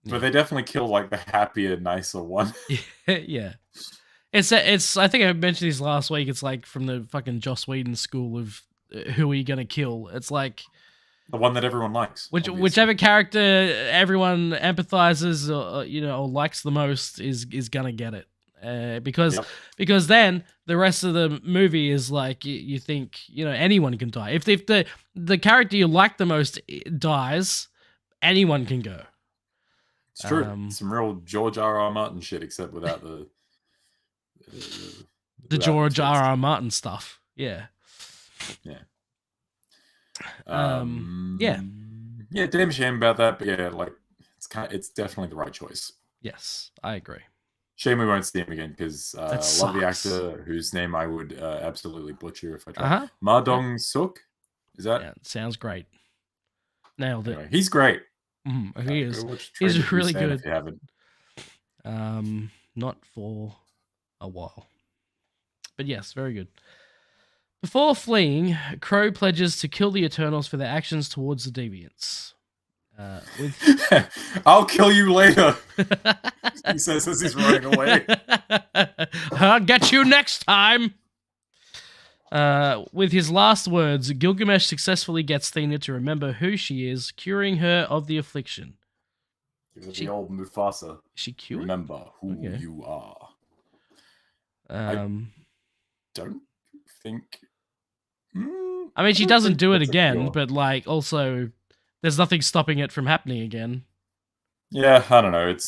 Yeah. But they definitely kill like the happier, nicer one. Yeah. It's. I think I mentioned this last week. It's like from the fucking Joss Whedon school of who are you gonna kill? It's like The one that everyone likes. whichever character everyone empathizes or or likes the most is gonna get it. Because then the rest of the movie is like you think anyone can die. If the character you like the most dies, anyone can go. It's true. Some real George R.R. Martin shit, except without the the George R.R. Martin stuff. Yeah. Yeah. Yeah. Yeah, damn shame about that, but yeah, like it's definitely the right choice. Yes, I agree. Shame we won't see him again because I love sucks. the actor whose name I would absolutely butcher if I tried. Uh-huh. Ma Dong-suk? Is that? Yeah, sounds great. Nailed it. Anyway, he's great. He is. Go watch He's Train to really Busan good. If you haven't. Not for a while. But yes, very good. Before fleeing, Crow pledges to kill the Eternals for their actions towards the Deviants. I'll kill you later, he says as he's running away. I'll get you next time. With his last words, Gilgamesh successfully gets Athena to remember who she is, curing her of the affliction. The old Mufasa. She cured? Remember who you are. I don't think. I mean, she doesn't do it again, but like, also, there's nothing stopping it from happening again. Yeah, I don't know. It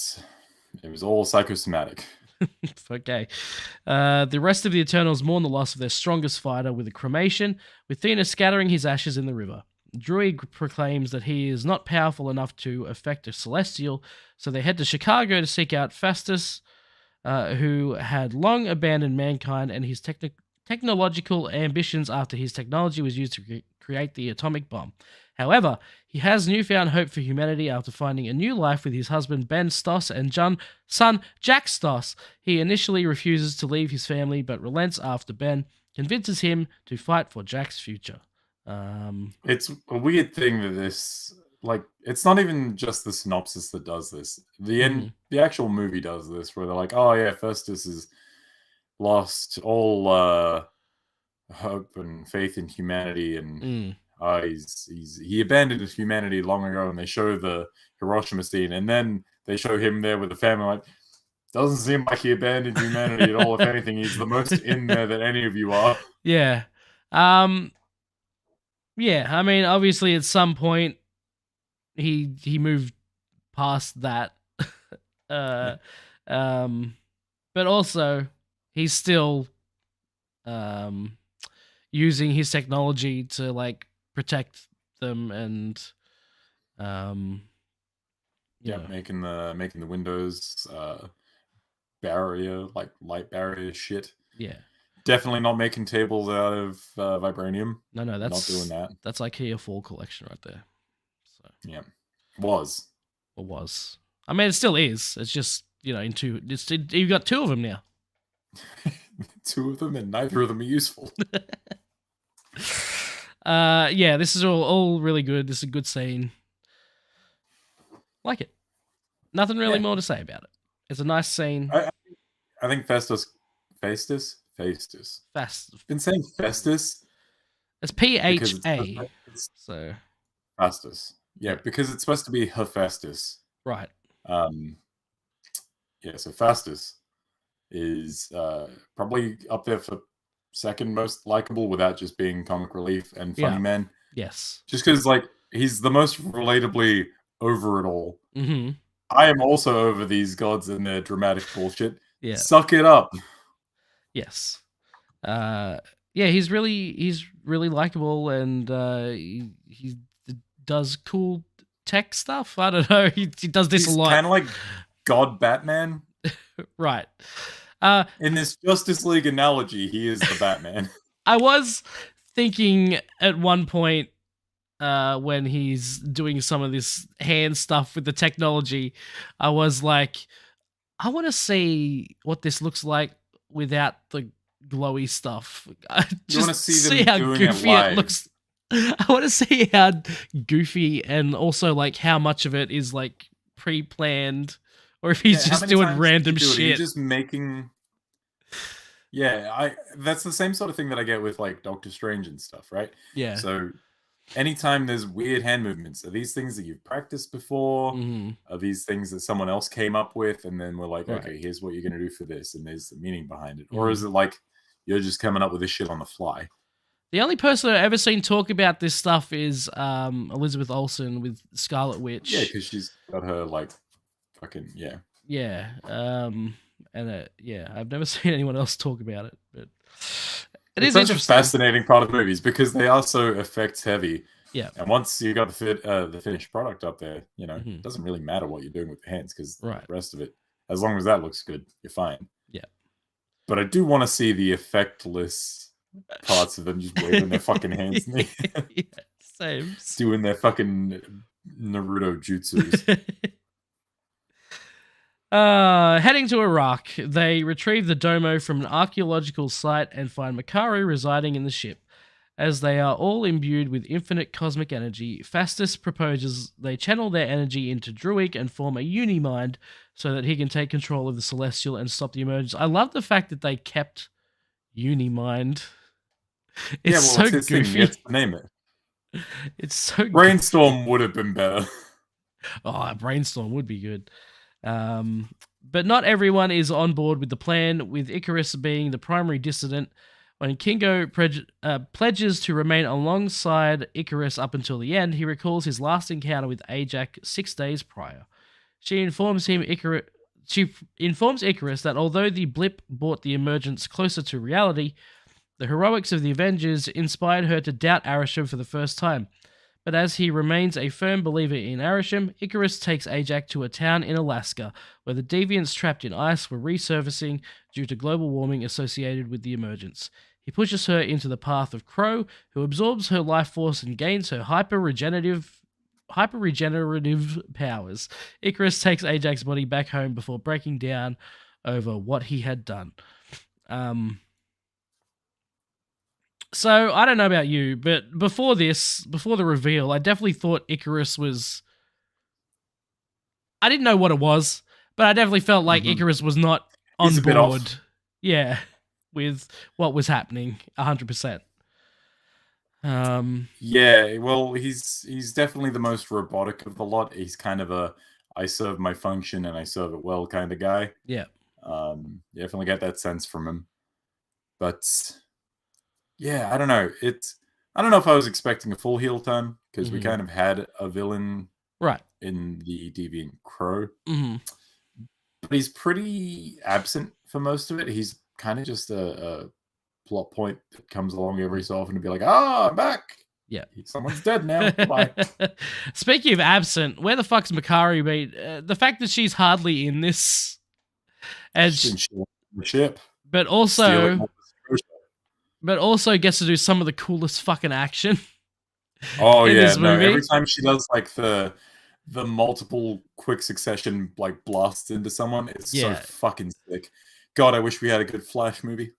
was all psychosomatic. Okay. The rest of the Eternals mourn the loss of their strongest fighter with a cremation, with Athena scattering his ashes in the river. Druig proclaims that he is not powerful enough to affect a Celestial, so they head to Chicago to seek out Festus, who had long abandoned mankind and his technological ambitions after his technology was used to create the atomic bomb. However, he has newfound hope for humanity after finding a new life with his husband Ben Stoss and son Jack Stoss. He initially refuses to leave his family, but relents after Ben convinces him to fight for Jack's future. It's a weird thing that this, like, it's not even just the synopsis that does this. The actual movie does this, where they're like, oh yeah, Festus has lost all hope and faith in humanity, and he abandoned his humanity long ago, and they show the Hiroshima scene, and then they show him there with the family, like, doesn't seem like he abandoned humanity at all. If anything, he's the most in there that any of you are. Yeah. Yeah, I mean, obviously at some point he moved past that. But also he's still using his technology to like protect them and making the windows barrier, like light barrier shit. Yeah. Definitely not making tables out of vibranium. No, that's not doing that. That's IKEA Fall collection right there. So yeah, was. I mean, it still is. It's just you've got two of them now. Two of them, and neither of them are useful. Yeah, this is all really good. This is a good scene. Like it. Nothing really more to say about it. It's a nice scene. I think Festus. I've been saying Festus. It's PHA. So Festus. Yeah, because it's supposed to be Hephaestus. Right. Yeah, so Festus is probably up there for second most likable without just being comic relief and funny man. Yes. Just because, like, he's the most relatably over it all. Mm-hmm. I am also over these gods and their dramatic bullshit. Yeah. Suck it up. Yes. Yeah, he's really likable, and he does cool tech stuff. I don't know. He does this a lot. Kind of like God Batman. Right. In this Justice League analogy, he is the Batman. I was thinking at one point when he's doing some of this hand stuff with the technology, I was like, I want to see what this looks like without the glowy stuff. I You want to just see them how doing it goofy live. it looks. I want to see how goofy and also like how much of it is like pre-planned, or if he's How just many doing times did random you do it? Are you shit. just making. Yeah, that's the same sort of thing that I get with like Doctor Strange and stuff, right? Yeah. So anytime there's weird hand movements, are these things that you've practiced before? Mhm. Are these things that someone else came up with and then we're like, Right. okay, here's what you're gonna do for this, and there's the meaning behind it? Or Mhm. is it like you're just coming up with this shit on the fly? The only person I've ever seen talk about this stuff is Elizabeth Olsen with Scarlet Witch. Yeah, because she's got her like fucking Yeah. And I've never seen anyone else talk about it, but it It's is such a interesting. fascinating part of movies because they are so effects heavy. Yeah. And once you got the finished product up there, Mhm. it doesn't really matter what you're doing with the hands because Right. the rest of it, as long as that looks good, you're fine. Yeah. But I do want to see the effectless parts of them just waving their fucking hands in the air, Yeah, same. doing their fucking Naruto jutsus. Heading to Iraq, they retrieve the domo from an archaeological site and find Makaru residing in the ship. As they are all imbued with infinite cosmic energy, Fastus proposes they channel their energy into Druig and form a uni-mind so that he can take control of the Celestial and stop the emergence. I love the fact that they kept uni-mind. It's so his goofy. thing. He gets to name it. It's so Brainstorm would have been better. Oh, Brainstorm would be good. But not everyone is on board with the plan, with Icarus being the primary dissident. When Kingo pledges to remain alongside Icarus up until the end, he recalls his last encounter with Ajax 6 days prior. She informs Icarus that although the blip brought the emergence closer to reality, the heroics of the Avengers inspired her to doubt Arishem for the first time. But as he remains a firm believer in Arishem, Icarus takes Ajax to a town in Alaska, where the deviants trapped in ice were resurfacing due to global warming associated with the emergence. He pushes her into the path of Crow, who absorbs her life force and gains her hyper-regenerative powers. Icarus takes Ajax's body back home before breaking down over what he had done. So, I don't know about you, but before the reveal, I definitely thought Icarus was... I didn't know what it was, but I definitely felt like Icarus was not on board. Yeah, with what was happening, 100%. Yeah, well, he's definitely the most robotic of the lot. He's kind of a I serve my function and I serve it well kind of guy. Yeah. Definitely get that sense from him. But yeah, I don't know. I don't know if I was expecting a full heel turn because we kind of had a villain in the Deviant Crow. But he's pretty absent for most of it. He's kind of just a plot point that comes along every so often to be like, I'm back. Yeah. Someone's dead now. Bye. Speaking of absent, where the fuck's Makari been? The fact that she's hardly in this. And the ship. But also gets to do some of the coolest fucking action. Oh yeah, no, every time she does like the multiple quick succession like blasts into someone, it's so fucking sick. God, I wish we had a good Flash movie.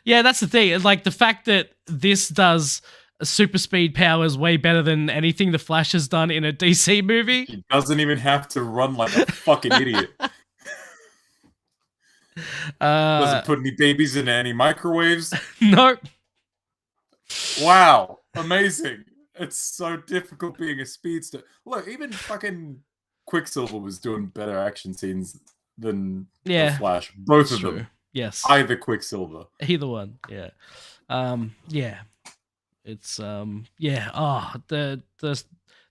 Yeah, that's the thing. It's like the fact that this does super speed powers way better than anything the Flash has done in a DC movie. He doesn't even have to run like a fucking idiot. Doesn't put any babies in any microwaves. Nope. Wow, amazing. It's so difficult being a speedster. Look, even fucking Quicksilver was doing better action scenes than the Flash. Both of them. Yes. Either Quicksilver. Either one. Yeah. Yeah. It's the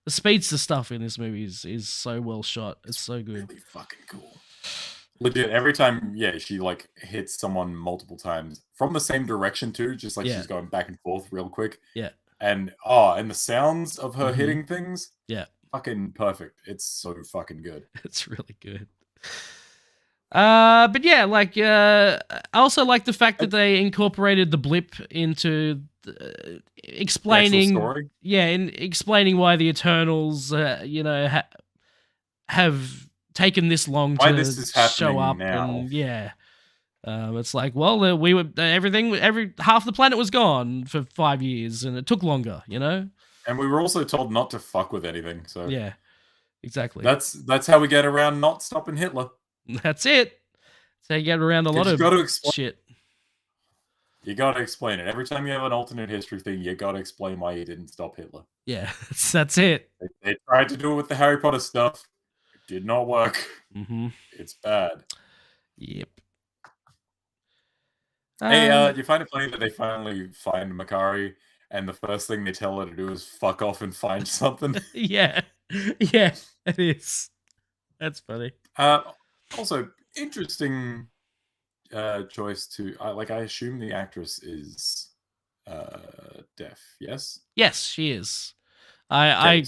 speedster stuff in this movie is so well shot. It's so good. Really fucking cool. Legit, every time, she like hits someone multiple times from the same direction too, just like she's going back and forth real quick. Yeah. And the sounds of her hitting things. Yeah. Fucking perfect. It's so fucking good. It's really good. But yeah, like I also like the fact that they incorporated the blip into explaining explaining why the Eternals have taken this long why to this is show up now. and It's like, well, we were every half the planet was gone for 5 years, and it took longer, you know. And we were also told not to fuck with anything. So Yeah, exactly. that's how we get around not stopping Hitler. That's it. So you get around a lot of shit. You gotta explain it. Every time you have an alternate history thing, you gotta explain why you didn't stop Hitler. Yeah, that's it. They tried to do it with the Harry Potter stuff. It did not work. Mm-hmm. It's bad. Yep. Hey, do you find it funny that they finally find Makari, and the first thing they tell her to do is fuck off and find something? Yeah, it is. That's funny. Also, interesting choice to I assume the actress is deaf. Yes. Yes, she is. Okay,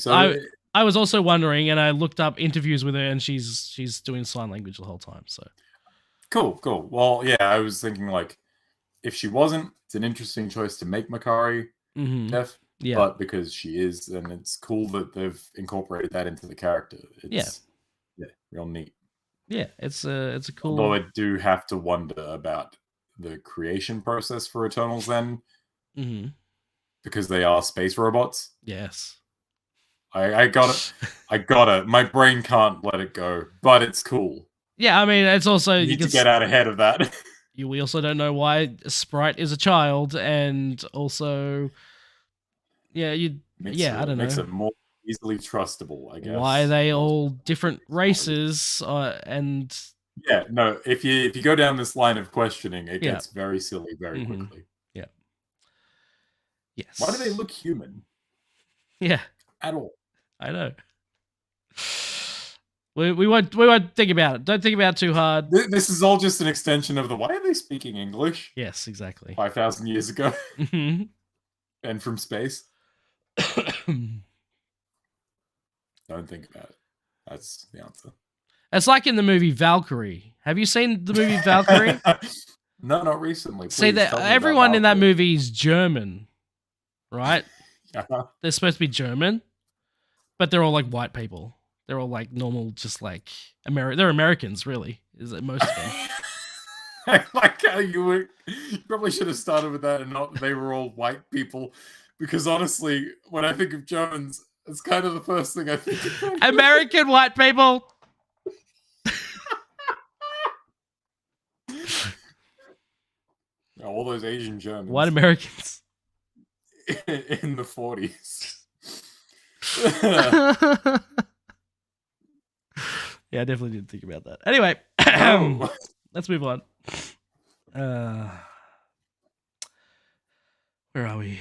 I was also wondering, and I looked up interviews with her, and she's doing sign language the whole time. So cool. Well, yeah, I was thinking like, if she wasn't, it's an interesting choice to make Makari deaf. Yeah. But because she is, and it's cool that they've incorporated that into the character. It's, yeah, real neat. Yeah, it's a cool. Although I do have to wonder about the creation process for Eternals then, because they are space robots. Yes. I got it. I got it. My brain can't let it go, but it's cool. Yeah, I mean, it's also you need to get out ahead of that. We also don't know why Sprite is a child, and also, I don't know. Makes it more easily trustable, I guess. Why are they all different races? And yeah, no. If you go down this line of questioning, it gets very silly very quickly. Yeah. Yes. Why do they look human? Yeah. At all. I know. We won't think about it. Don't think about it too hard. This is all just an extension of the why are they speaking English? Yes, exactly. 5,000 years ago. And from space. Don't think about it. That's the answer. It's like in the movie Valkyrie. Have you seen the movie Valkyrie? No, not recently. Please, see that everyone in that movie is German, right? They're supposed to be German, but they're all like white people. They're all like normal, just like they're Americans, really. Is it most of them? I like how you probably should have started with that and not they were all white people, because honestly, when I think of Germans, it's kind of the first thing I think of. American white people. All those Asian Germans. White Americans. In the 40s. Yeah, I definitely didn't think about that. Anyway, let's move on. Where are we?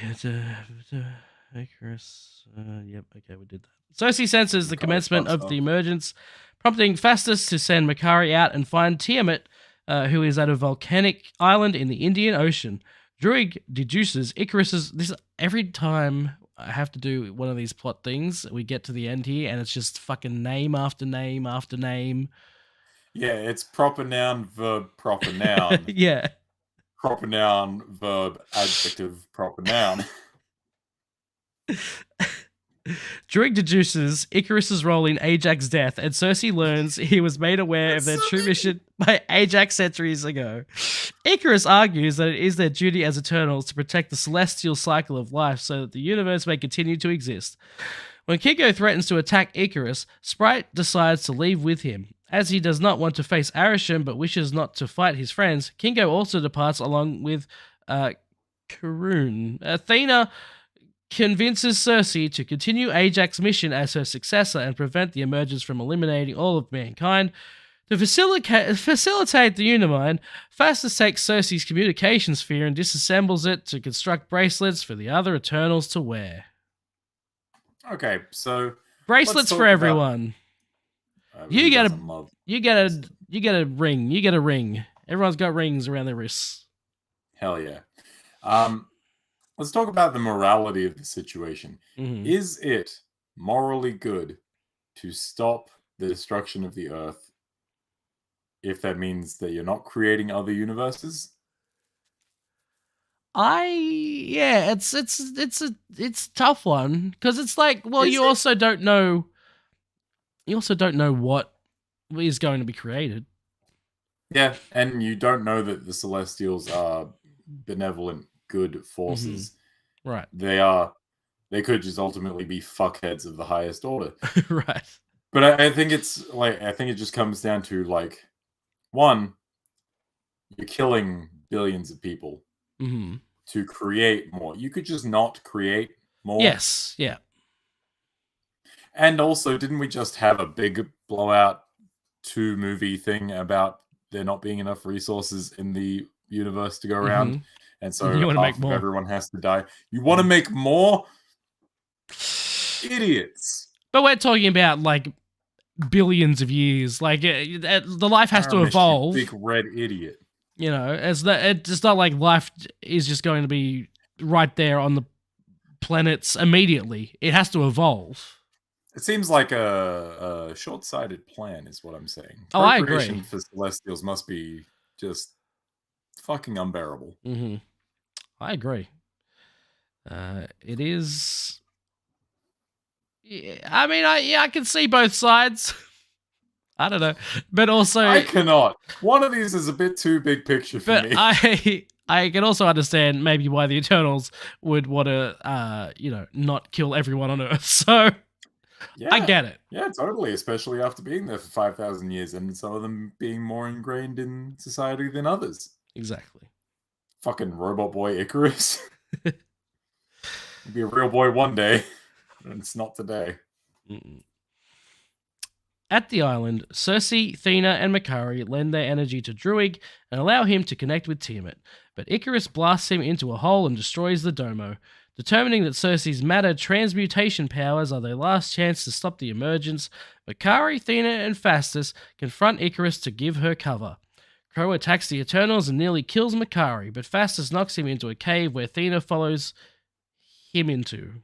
Icarus. Yep, okay, we did that. Cersei senses the commencement of the emergence, prompting Phastos to send Makari out and find Tiamat, who is at a volcanic island in the Indian Ocean. Druig deduces Icarus's... Every time I have to do one of these plot things, we get to the end here, and it's just fucking name after name after name. Yeah, it's proper noun, verb, proper noun. Yeah. Proper noun, verb, adjective, proper noun. Druig deduces Icarus's role in Ajax's death, and Cersei learns he was made aware of their true mission by Ajax centuries ago. Icarus argues that it is their duty as Eternals to protect the celestial cycle of life so that the universe may continue to exist. When Kingo threatens to attack Icarus, Sprite decides to leave with him. As he does not want to face Arishem but wishes not to fight his friends, Kingo also departs along with Karun. Athena convinces Cersei to continue Ajax's mission as her successor and prevent the emergence from eliminating all of mankind. To facilitate the Unimind, Phastos takes Cersei's communication sphere and disassembles it to construct bracelets for the other Eternals to wear. Okay, so bracelets for everyone. You get a ring. You get a ring. Everyone's got rings around their wrists. Hell yeah. Let's talk about the morality of the situation. Mm-hmm. Is it morally good to stop the destruction of the Earth if that means that you're not creating other universes? It's a tough one, because it's like, well, you also don't know what is going to be created. Yeah, and you don't know that the Celestials are benevolent, good forces. Right. They could just ultimately be fuckheads of the highest order. Right. But I think it's like, I think it just comes down to like, one, you're killing billions of people Mm-hmm. to create more. You could just not create more. Yes. Yeah. And also, didn't we just have a big blowout 2-movie thing about there not being enough resources in the universe to go around? Mhm. And so You wanna make half of more. everyone has to die. You want to make more? Idiots. But we're talking about like billions of years. Like the life has to Aramis, you evolve. big red idiot. You know, it's not like life is just going to be right there on the planets immediately. It has to evolve. It seems like a short-sighted plan, is what I'm saying. Oh, I Procreation agree. for Celestials must be just fucking unbearable. Mm-hmm. I agree. It is. Yeah, I mean, I can see both sides. I don't know, but also I cannot. One of these is a bit too big picture for but me. I can also understand maybe why the Eternals would want to not kill everyone on Earth. So Yeah. I get it. Yeah, totally. Especially after being there for 5,000 years and some of them being more ingrained in society than others. Exactly. Fucking robot boy Icarus. He'll be a real boy one day, and it's not today. Mm-mm. At the island, Cersei, Thena, and Makari lend their energy to Druig and allow him to connect with Tiamat, but Icarus blasts him into a hole and destroys the Domo. Determining that Cersei's matter transmutation powers are their last chance to stop the emergence, Makari, Thena, and Phastos confront Icarus to give her cover. Crow attacks the Eternals and nearly kills Makari, but Phastos knocks him into a cave where Thena follows him into.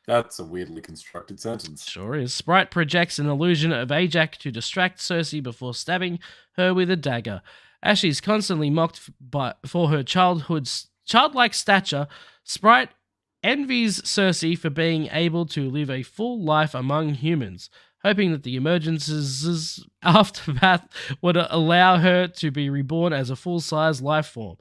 That's a weirdly constructed sentence. Sure is. Sprite projects an illusion of Ajax to distract Cersei before stabbing her with a dagger. Ashley is constantly mocked for her childlike stature. Sprite envies Cersei for being able to live a full life among humans, hoping that the emergence's aftermath would allow her to be reborn as a full-size life form.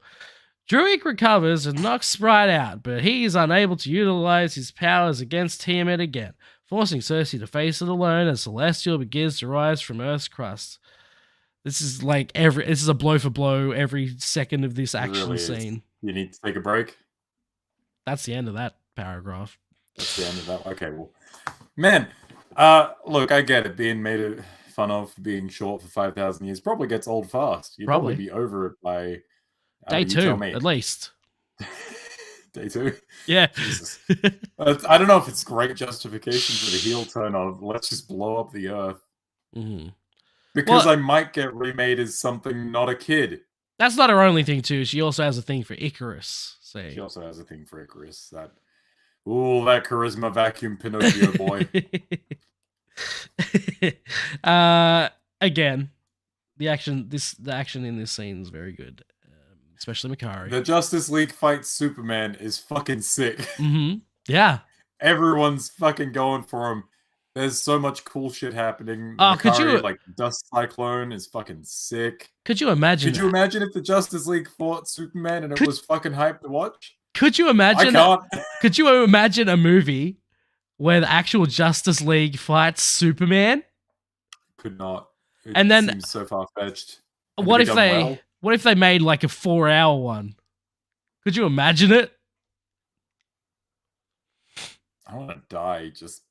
Druig recovers and knocks Sprite out, but he is unable to utilize his powers against Tiamat again, forcing Cersei to face it alone as Celestial begins to rise from Earth's crust. This is like this is a blow for blow every second of this action really scene. You need to take a break? That's the end of that paragraph. That's the end of that. Okay, well, man, look, I get it. Being made fun of for being short for 5,000 years probably gets old fast. You'd probably be over it by day you 2, tell me. at least. Day 2? Yeah. Jesus. I don't know if it's great justification for the heel turn of let's just blow up the Earth. Mm-hmm. Because I might get remade as something not a kid. That's not her only thing, too. She also has a thing for Icarus. So. She also has a thing for Icarus. That charisma vacuum Pinocchio boy. Again, the action in this scene is very good, especially Makari. The Justice League fight Superman is fucking sick. Mm-hmm. Yeah. Everyone's fucking going for him. There's so much cool shit happening. Oh, Makari, could you like Dust Cyclone is fucking sick. Could you imagine? Could you imagine if the Justice League fought Superman and it was fucking hype to watch? Could you imagine? I can't. Could you imagine a movie where the actual Justice League fights Superman? Could not. It and then seems so far fetched. What if they made like a 4-hour one? Could you imagine it? I want to die just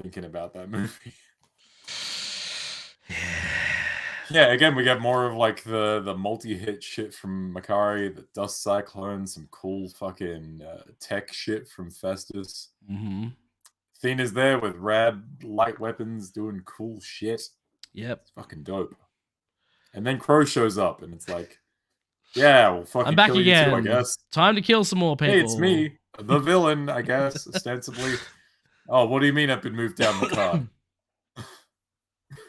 thinking about that movie. Yeah, again, we get more of like the multi-hit shit from Makari, the Dust Cyclone, some cool fucking tech shit from Festus. Mm-hmm. Thena's there with rad light weapons doing cool shit. Yep. It's fucking dope. And then Crow shows up and it's like, yeah, we'll fucking I'm back kill again. you too, I guess. Time to kill some more people. Hey, it's me, the villain, I guess, ostensibly. Oh, what do you mean I've been moved down the card?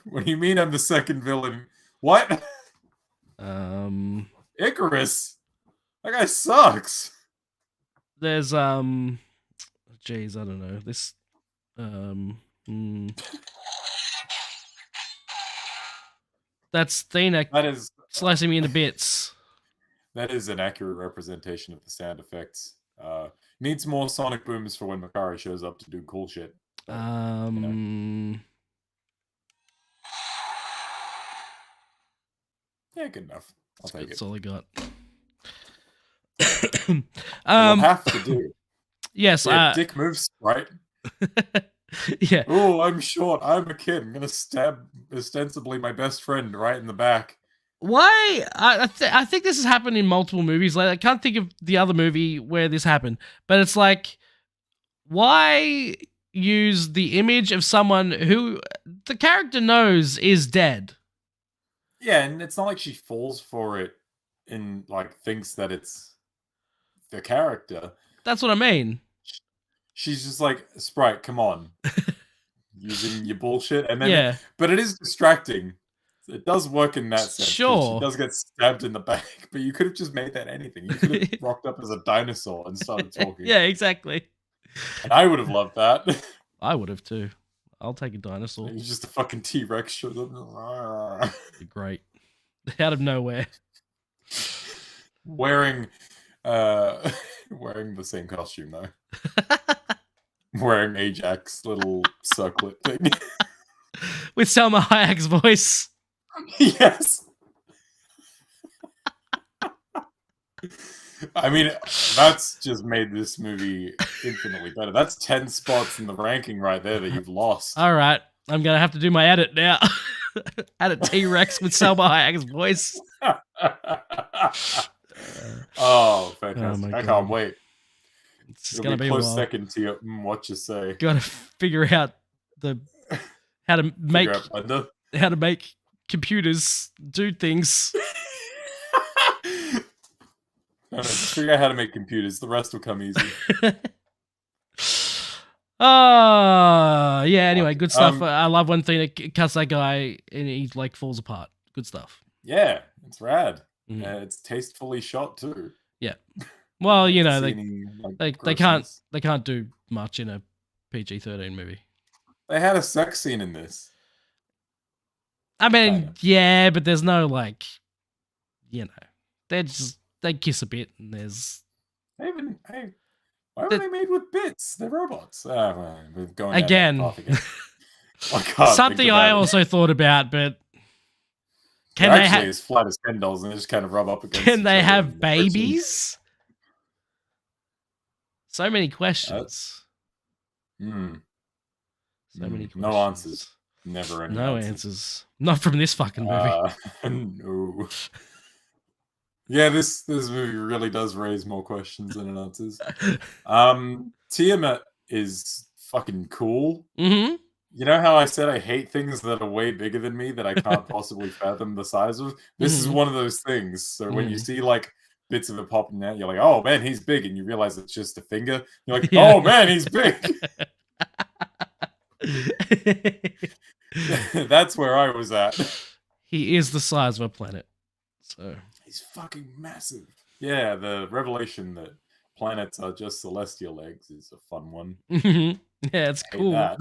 What do you mean I'm the second villain? What? Icarus. That guy sucks. There's jeez, I don't know. This That's Thena That is slicing me into bits. That is an accurate representation of the sound effects. Needs more sonic booms for when Makari shows up to do cool shit. But, yeah, good enough. I'll take it. That's all I got. We'll have to do. Yes. Yeah, dick moves, right? Yeah. Oh, I'm short. I'm a kid. I'm gonna stab ostensibly my best friend right in the back. Why? I think this has happened in multiple movies. Like I can't think of the other movie where this happened, but it's like, why use the image of someone who the character knows is dead? Yeah, and it's not like she falls for it and like thinks that it's the character. That's what I mean. She's just like, Sprite, come on. Using your bullshit. And then Yeah. But it is distracting. It does work in that sense. 'Cause Sure. She does get stabbed in the back, but you could have just made that anything. You could have rocked up as a dinosaur and started talking. Yeah, exactly. And I would have loved that. I would have too. I'll take a dinosaur. He's just a fucking T-Rex shows up. Great. Out of nowhere. Wearing wearing the same costume though. Wearing Ajax's little circlet thing. With Selma Hayek's voice. Yes. I mean, that's just made this movie infinitely better. That's 10 spots in the ranking right there that you've lost. All right. I'm going to have to do my edit now. Edit T-Rex with Selma Hayek's voice. Oh, fantastic. my I God. can't wait. It's It'll going to be be a a close while. second to your what you say. Got to figure out how to make Figure out Blender. how to make computers do things. No, just figure out how to make computers. The rest will come easy. Yeah, anyway, good stuff. I love one thing that cuts that guy and he like falls apart. Good stuff. Yeah, it's rad. Mhm. It's tastefully shot too. Yeah. Well, you know, See they any, they grossness. can't do much in a PG-13 movie. They had a sex scene in this. I mean, Kinda. yeah, but there's no like, you know, they kiss a bit and there's Why were they made with bits? They're robots. Well, we're going down Again. that path again. I can't something think I about it. also thought about, but can They're they actually have as flat as Ken dolls, and they just kind of rub up against. can each they other have and the friction. babies? So many questions. So many questions. No answers. Never any No answers. answers. Not from this fucking movie. No. Yeah, this movie really does raise more questions than it answers. Tiamat is fucking cool. Mm-hmm. You know how I said I hate things that are way bigger than me that I can't possibly fathom the size of? This is one of those things. So when you see like bits of it popping out, you're like, oh man, he's big, and you realize it's just a finger. You're like, Yeah. oh man, he's big. That's where I was at. He is the size of a planet. So He's fucking massive. Yeah, the revelation that planets are just celestial eggs is a fun one. yeah, it's Hate cool. that.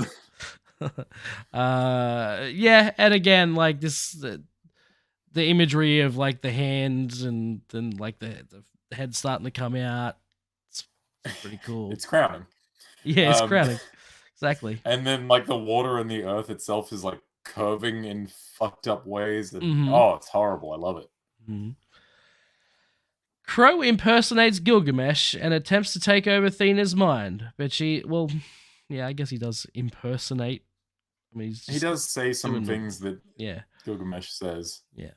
Yeah, and again, like this, the imagery of like the hands and then like the head starting to come out. It's pretty cool. It's crowning. Yeah, it's crowning. Exactly. And then like the water and the earth itself is like curving in fucked up ways. And, Mhm. Oh, it's horrible. I love it. Mhm. Crow impersonates Gilgamesh and attempts to take over Thena's mind, but yeah, I guess he does impersonate. I mean, He does say some doing- things that Yeah. Gilgamesh says. Yeah.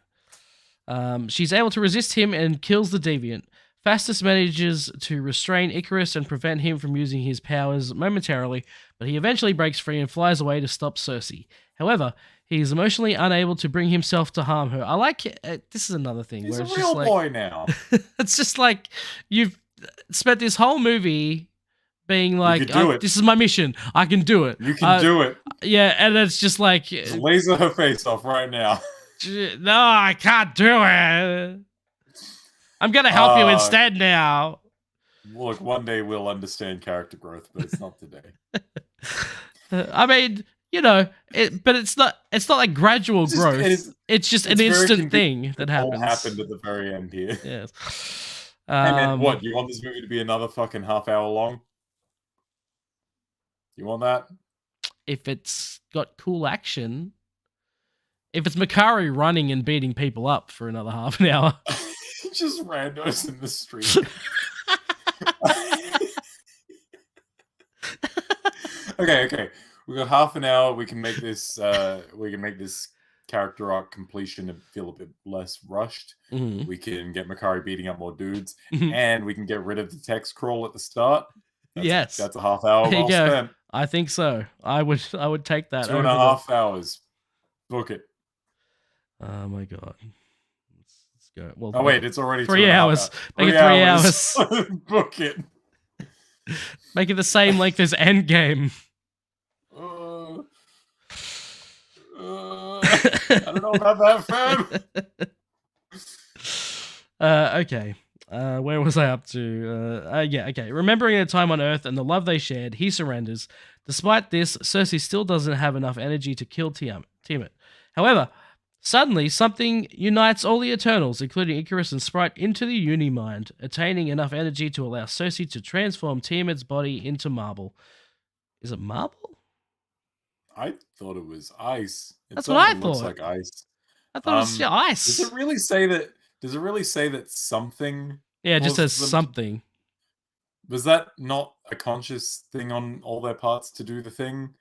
She's able to resist him and kills the deviant. Fastus manages to restrain Icarus and prevent him from using his powers momentarily, but he eventually breaks free and flies away to stop Circe. However, he is emotionally unable to bring himself to harm her. I like this is another thing He's where a it's real just like boy now. it's just like you've spent this whole movie being like, can do it. "This is my mission. I can do it. You can do it. Yeah, and it's just like, Just laser her face off right now. no, I can't do it. I'm gonna help you instead now. Look, one day we'll understand character growth, but it's not today. I mean, but it's not like gradual growth. It's just an instant thing that happens. All happened at the very end here. Yes. Hey man, what? You want this movie to be another fucking half hour long? You want that? If it's got cool action, if it's Makari running and beating people up for another half an hour, just randos in the street. Okay. We got half an hour. We can make this. Character arc completion feel a bit less rushed. Mm-hmm. We can get Makari beating up more dudes, and we can get rid of the text crawl at the start. That's a half hour well spent. I think so. I would take that. 2.5 hours. Book it. Oh my god. Let's go. Well, oh wait, it's already 3 hours. Make it 3 hours. Book it. Make it the same length as Endgame. I don't know about that, fam. Okay. Where was I up to? Okay. Remembering their time on Earth and the love they shared, he surrenders. Despite this, Cersei still doesn't have enough energy to kill Tiamat. However, suddenly something unites all the Eternals, including Icarus and Sprite, into the Unimind, attaining enough energy to allow Cersei to transform Tiamat's body into marble. Is it marble? I thought it was ice. That's what I thought. Looks like ice. I thought it was ice. Does it really say that? Does it really say that something? Yeah, it just says something. Was that not a conscious thing on all their parts to do the thing?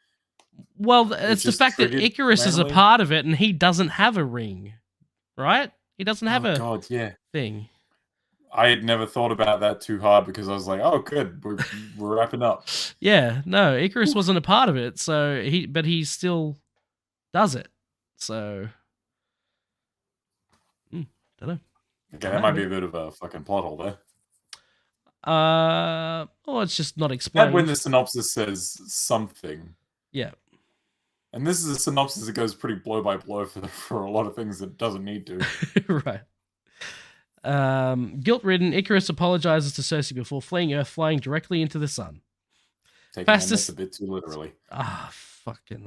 Well, it's the fact that Icarus is a part of it and he doesn't have a ring, right? He doesn't have a thing. I had never thought about that too hard because I was like, oh, good, we're wrapping up. Yeah, no, Icarus wasn't a part of it, but he still does it. So, don't know. Okay, that might be a bit of a fucking plot hole there. It's just not explained. When the synopsis says something. Yeah. And this is a synopsis that goes pretty blow by blow for a lot of things that it doesn't need to. Right. Guilt-ridden, Icarus apologizes to Cersei before fleeing Earth, flying directly into the sun. Taking that a bit too literally. I fucking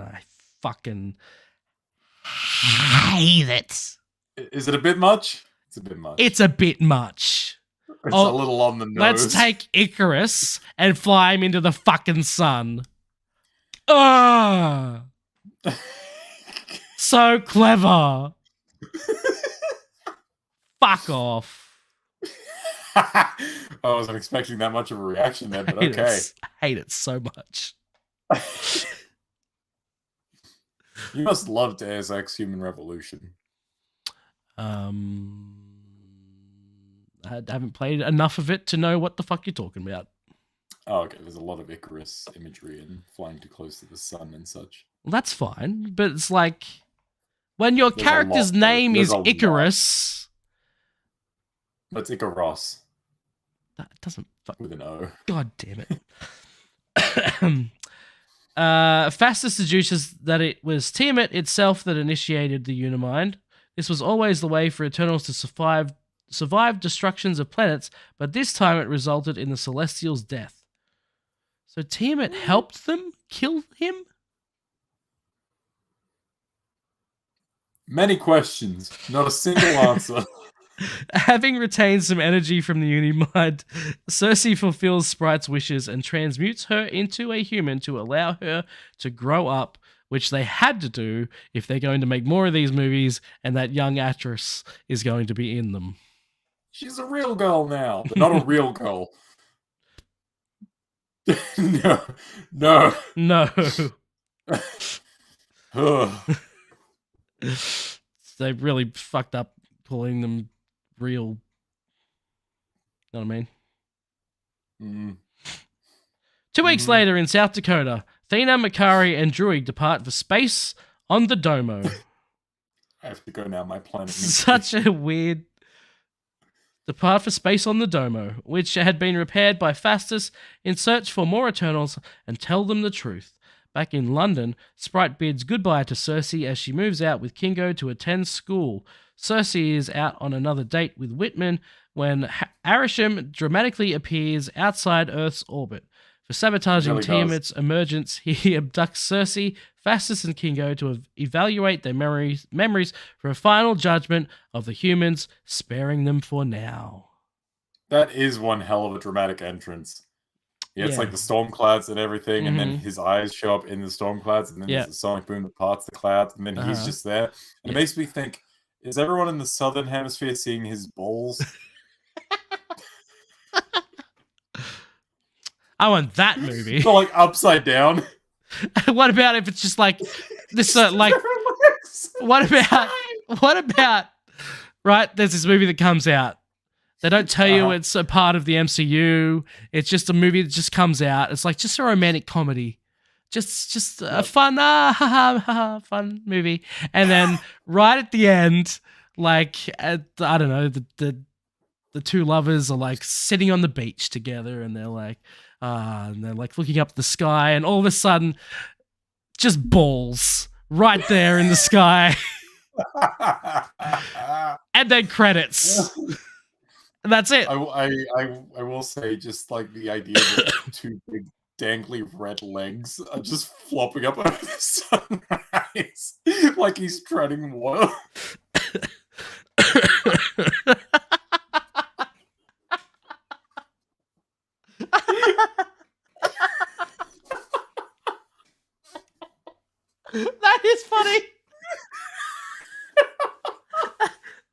hate it. Is it a bit much? It's a bit much. It's a bit much. It's a little on the nose. Let's take Icarus and fly him into the fucking sun. Ah, so clever. Fuck off. I wasn't expecting that much of a reaction there, but okay. I hate it so much. You must love Deus Ex Human Revolution. I haven't played enough of it to know what the fuck you're talking about. Oh, okay. There's a lot of Icarus imagery and flying too close to the sun and such. Well, that's fine, but it's like when your character's name is Icarus. That's Icaros. That doesn't fuck with an O. God damn it. Fastus deduces that it was Tiamat itself that initiated the Unimind. This was always the way for Eternals to survive destructions of planets, but this time it resulted in the Celestials' death. So Tiamat helped them kill him? Many questions, not a single answer. Having retained some energy from the Unimind, Cersei fulfills Sprite's wishes and transmutes her into a human to allow her to grow up, which they had to do if they're going to make more of these movies and that young actress is going to be in them. She's a real girl now, but not a real girl. No. They really fucked up calling them real. Know what I mean? Mm. 2 weeks later in South Dakota, Thena, Makari, and Druig depart for space on the Domo. I have to go now. My planet needs Such a weird... Depart for space on the Domo, which had been repaired by Fastus in search for more Eternals, and tell them the truth. Back in London, Sprite bids goodbye to Cersei as she moves out with Kingo to attend school. Cersei is out on another date with Whitman when Arishem dramatically appears outside Earth's orbit. For sabotaging Tiamat's emergence, he abducts Cersei, Vastus and Kingo to evaluate their memories for a final judgment of the humans, sparing them for now. That is one hell of a dramatic entrance. Yeah, it's Yeah. like the storm clouds and everything, and then Mhm. his eyes show up in the storm clouds, and then Yeah. there's a sonic boom that parts the clouds, and then he's Uh-huh. just there. And Yeah. it makes me think, is everyone in the southern hemisphere seeing his balls? I want that movie. So like upside down. What about if it's just like this? Like, what about? Right, there's this movie that comes out. They don't tell you it's a part of the MCU. It's just a movie that just comes out. It's like just a romantic comedy, just a fun, fun movie. And then right at the end, like I don't know, the two lovers are like sitting on the beach together, and they're like looking up at the sky, and all of a sudden, just balls right there in the sky, and then credits. And that's it. I will say, just like the idea that two big dangly red legs are just flopping up over the sunrise, like he's treading water. That is funny.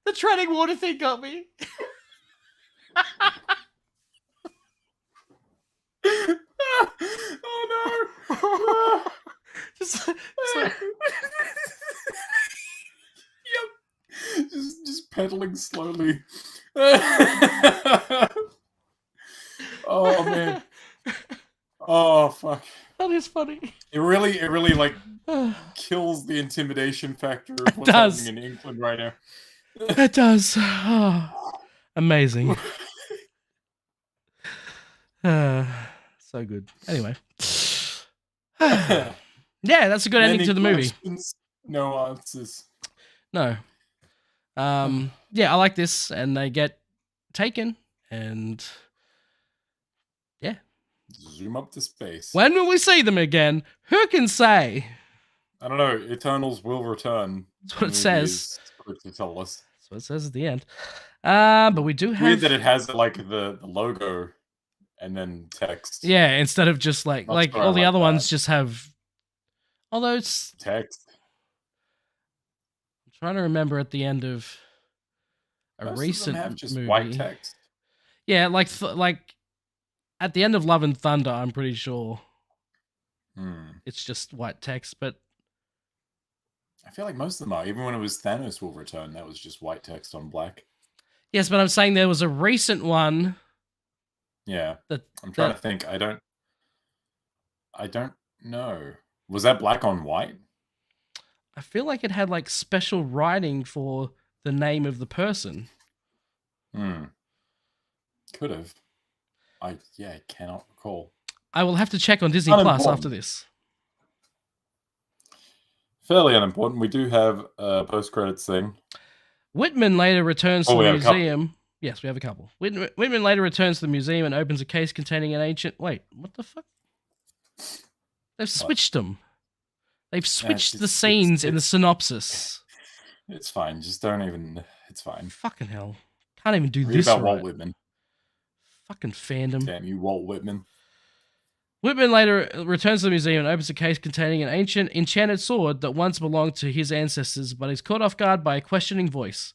The treading water thing got me. Oh no! just like, Yep. Just pedaling slowly. Oh man. Oh fuck. that is funny. It really like kills the intimidation factor of what's does. happening in England right now. It does. Oh, amazing. So good. Anyway. Yeah, that's a good ending to the movie. Questions, no answers. No. Yeah, I like this, and they get taken, and yeah. Zoom up to space. When will we see them again? Who can say? I don't know. Eternals will return. That's what it says. Quick to tell us. That's what it says at the end. But we do have Weird that it has like the logo and then text. Yeah, instead of just like Not like sure I all the like other ones that. just have. Although it's Text. I'm trying to remember at the end of a Most recent of them have just movie. white text. Yeah, like at the end of Love and Thunder, I'm pretty sure it's just white text. But I feel like most of them are. Even when it was Thanos will return, that was just white text on black. yes, but I'm saying there was a recent one. Yeah. That I'm trying to think. I don't know. Was that black on white? I feel like it had like special writing for the name of the person. Could have. I cannot recall. I will have to check on Disney Plus after this. Fairly unimportant. We do have a post-credits thing. Whitman later returns to we the have a couple. museum. Yes, we have a couple. Whitman later returns to the museum and opens a case containing an ancient... Wait, what the fuck? They've switched them. They've switched the scenes in the synopsis. It's fine. Just don't even... It's fine. Fucking hell. Can't even do Read this about right. Walt Whitman. Fucking fandom. Damn you, Walt Whitman. Whitman later returns to the museum and opens a case containing an ancient enchanted sword that once belonged to his ancestors, but is caught off guard by a questioning voice.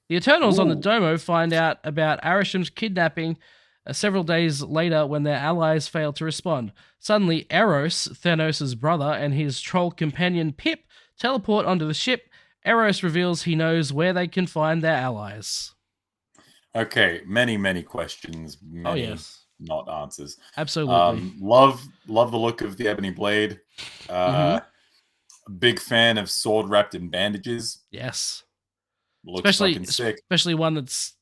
The Eternals on the Domo find out about Arisham's kidnapping several days later when their allies fail to respond. Suddenly, Eros, Thanos' brother, and his troll companion Pip teleport onto the ship. Eros reveals he knows where they can find their allies. Okay, many questions. Many yes. not answers. Absolutely. Love the look of the Ebony Blade. Big fan of sword wrapped in bandages. Yes. Looks fucking sick. Especially one that's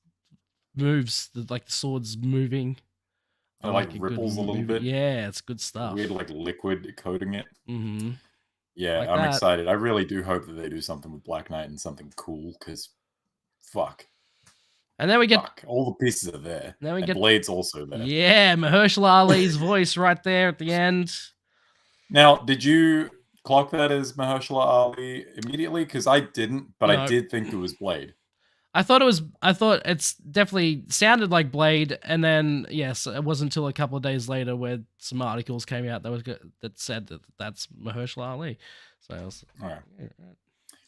moves, like the sword's moving. It like ripples a little bit. Yeah, it's good stuff. Weird like liquid coating it. Mm-hmm. Yeah, like I'm that. excited. I really do hope that they do something with Black Knight and something cool, because fuck. And then we get all the pieces are there. Then we and get Blade's also there. Yeah, Mahershala Ali's voice right there at the end. Now, did you clock that as Mahershala Ali immediately? Because I didn't, but I No. did think it was Blade. I thought it's definitely sounded like Blade, and then yes, it wasn't until a couple of days later where some articles came out that said that that's Mahershala Ali. So I was,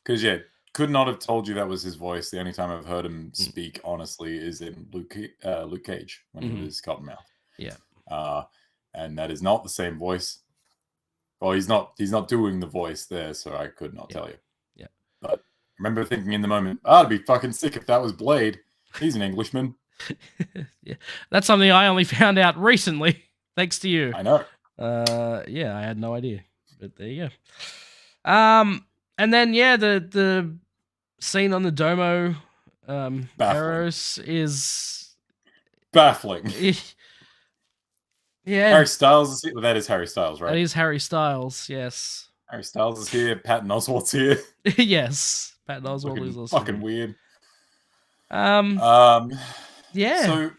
Because could not have told you that was his voice. The only time I've heard him speak honestly is in Luke Cage when he was Cottonmouth. Yeah. And that is not the same voice. Well, he's not doing the voice there, so I could not tell you. Yeah. But I remember thinking in the moment, I'd be fucking sick if that was Blade. He's an Englishman. Yeah. That's something I only found out recently, thanks to you. I know. Yeah, I had no idea. But there you go. And then the scene on the Domo, Eros is baffling. Yeah. Harry Styles is here. Well, that is Harry Styles, right? That is Harry Styles, yes. Harry Styles is here. Patton Oswalt's here. Yes. Patton Oswalt is also fucking weird. Yeah. So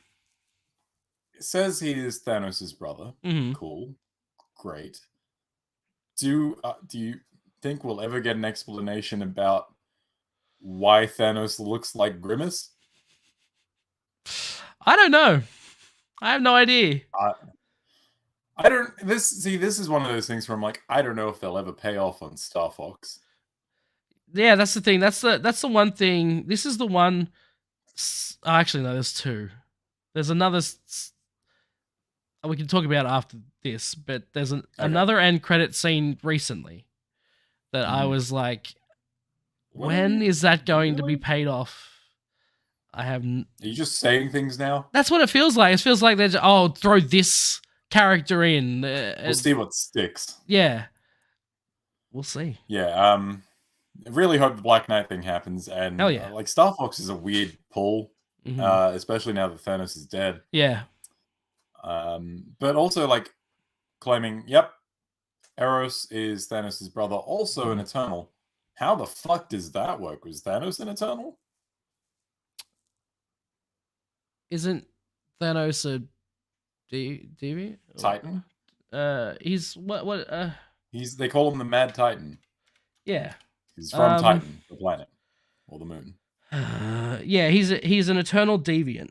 it says he is Thanos' brother. Mm-hmm. Cool. Great. Do you think we'll ever get an explanation about why Thanos looks like Grimace? I don't know. I have no idea. I don't. This is one of those things where I'm like, I don't know if they'll ever pay off on Star Fox. Yeah, that's the thing. That's the one thing. This is the one. Actually, no. There's two. There's another. We can talk about it after this, but there's another end credit scene recently that I was like, when is that going to be paid off? Are you just saying things now? That's what it feels like. It feels like they're just, throw this character in. We'll see what sticks. Yeah. We'll see. Yeah. I really hope the Black Knight thing happens. And hell yeah. Like Star Fox is a weird pull, especially now that Thanos is dead. Yeah. But also like claiming, yep, Eros is Thanos' brother, also an Eternal. How the fuck does that work? Was Thanos an Eternal? Isn't Thanos a deviant? Titan? He's what? They call him the Mad Titan. Yeah. He's from Titan, the planet or the moon. Yeah, he's an eternal deviant.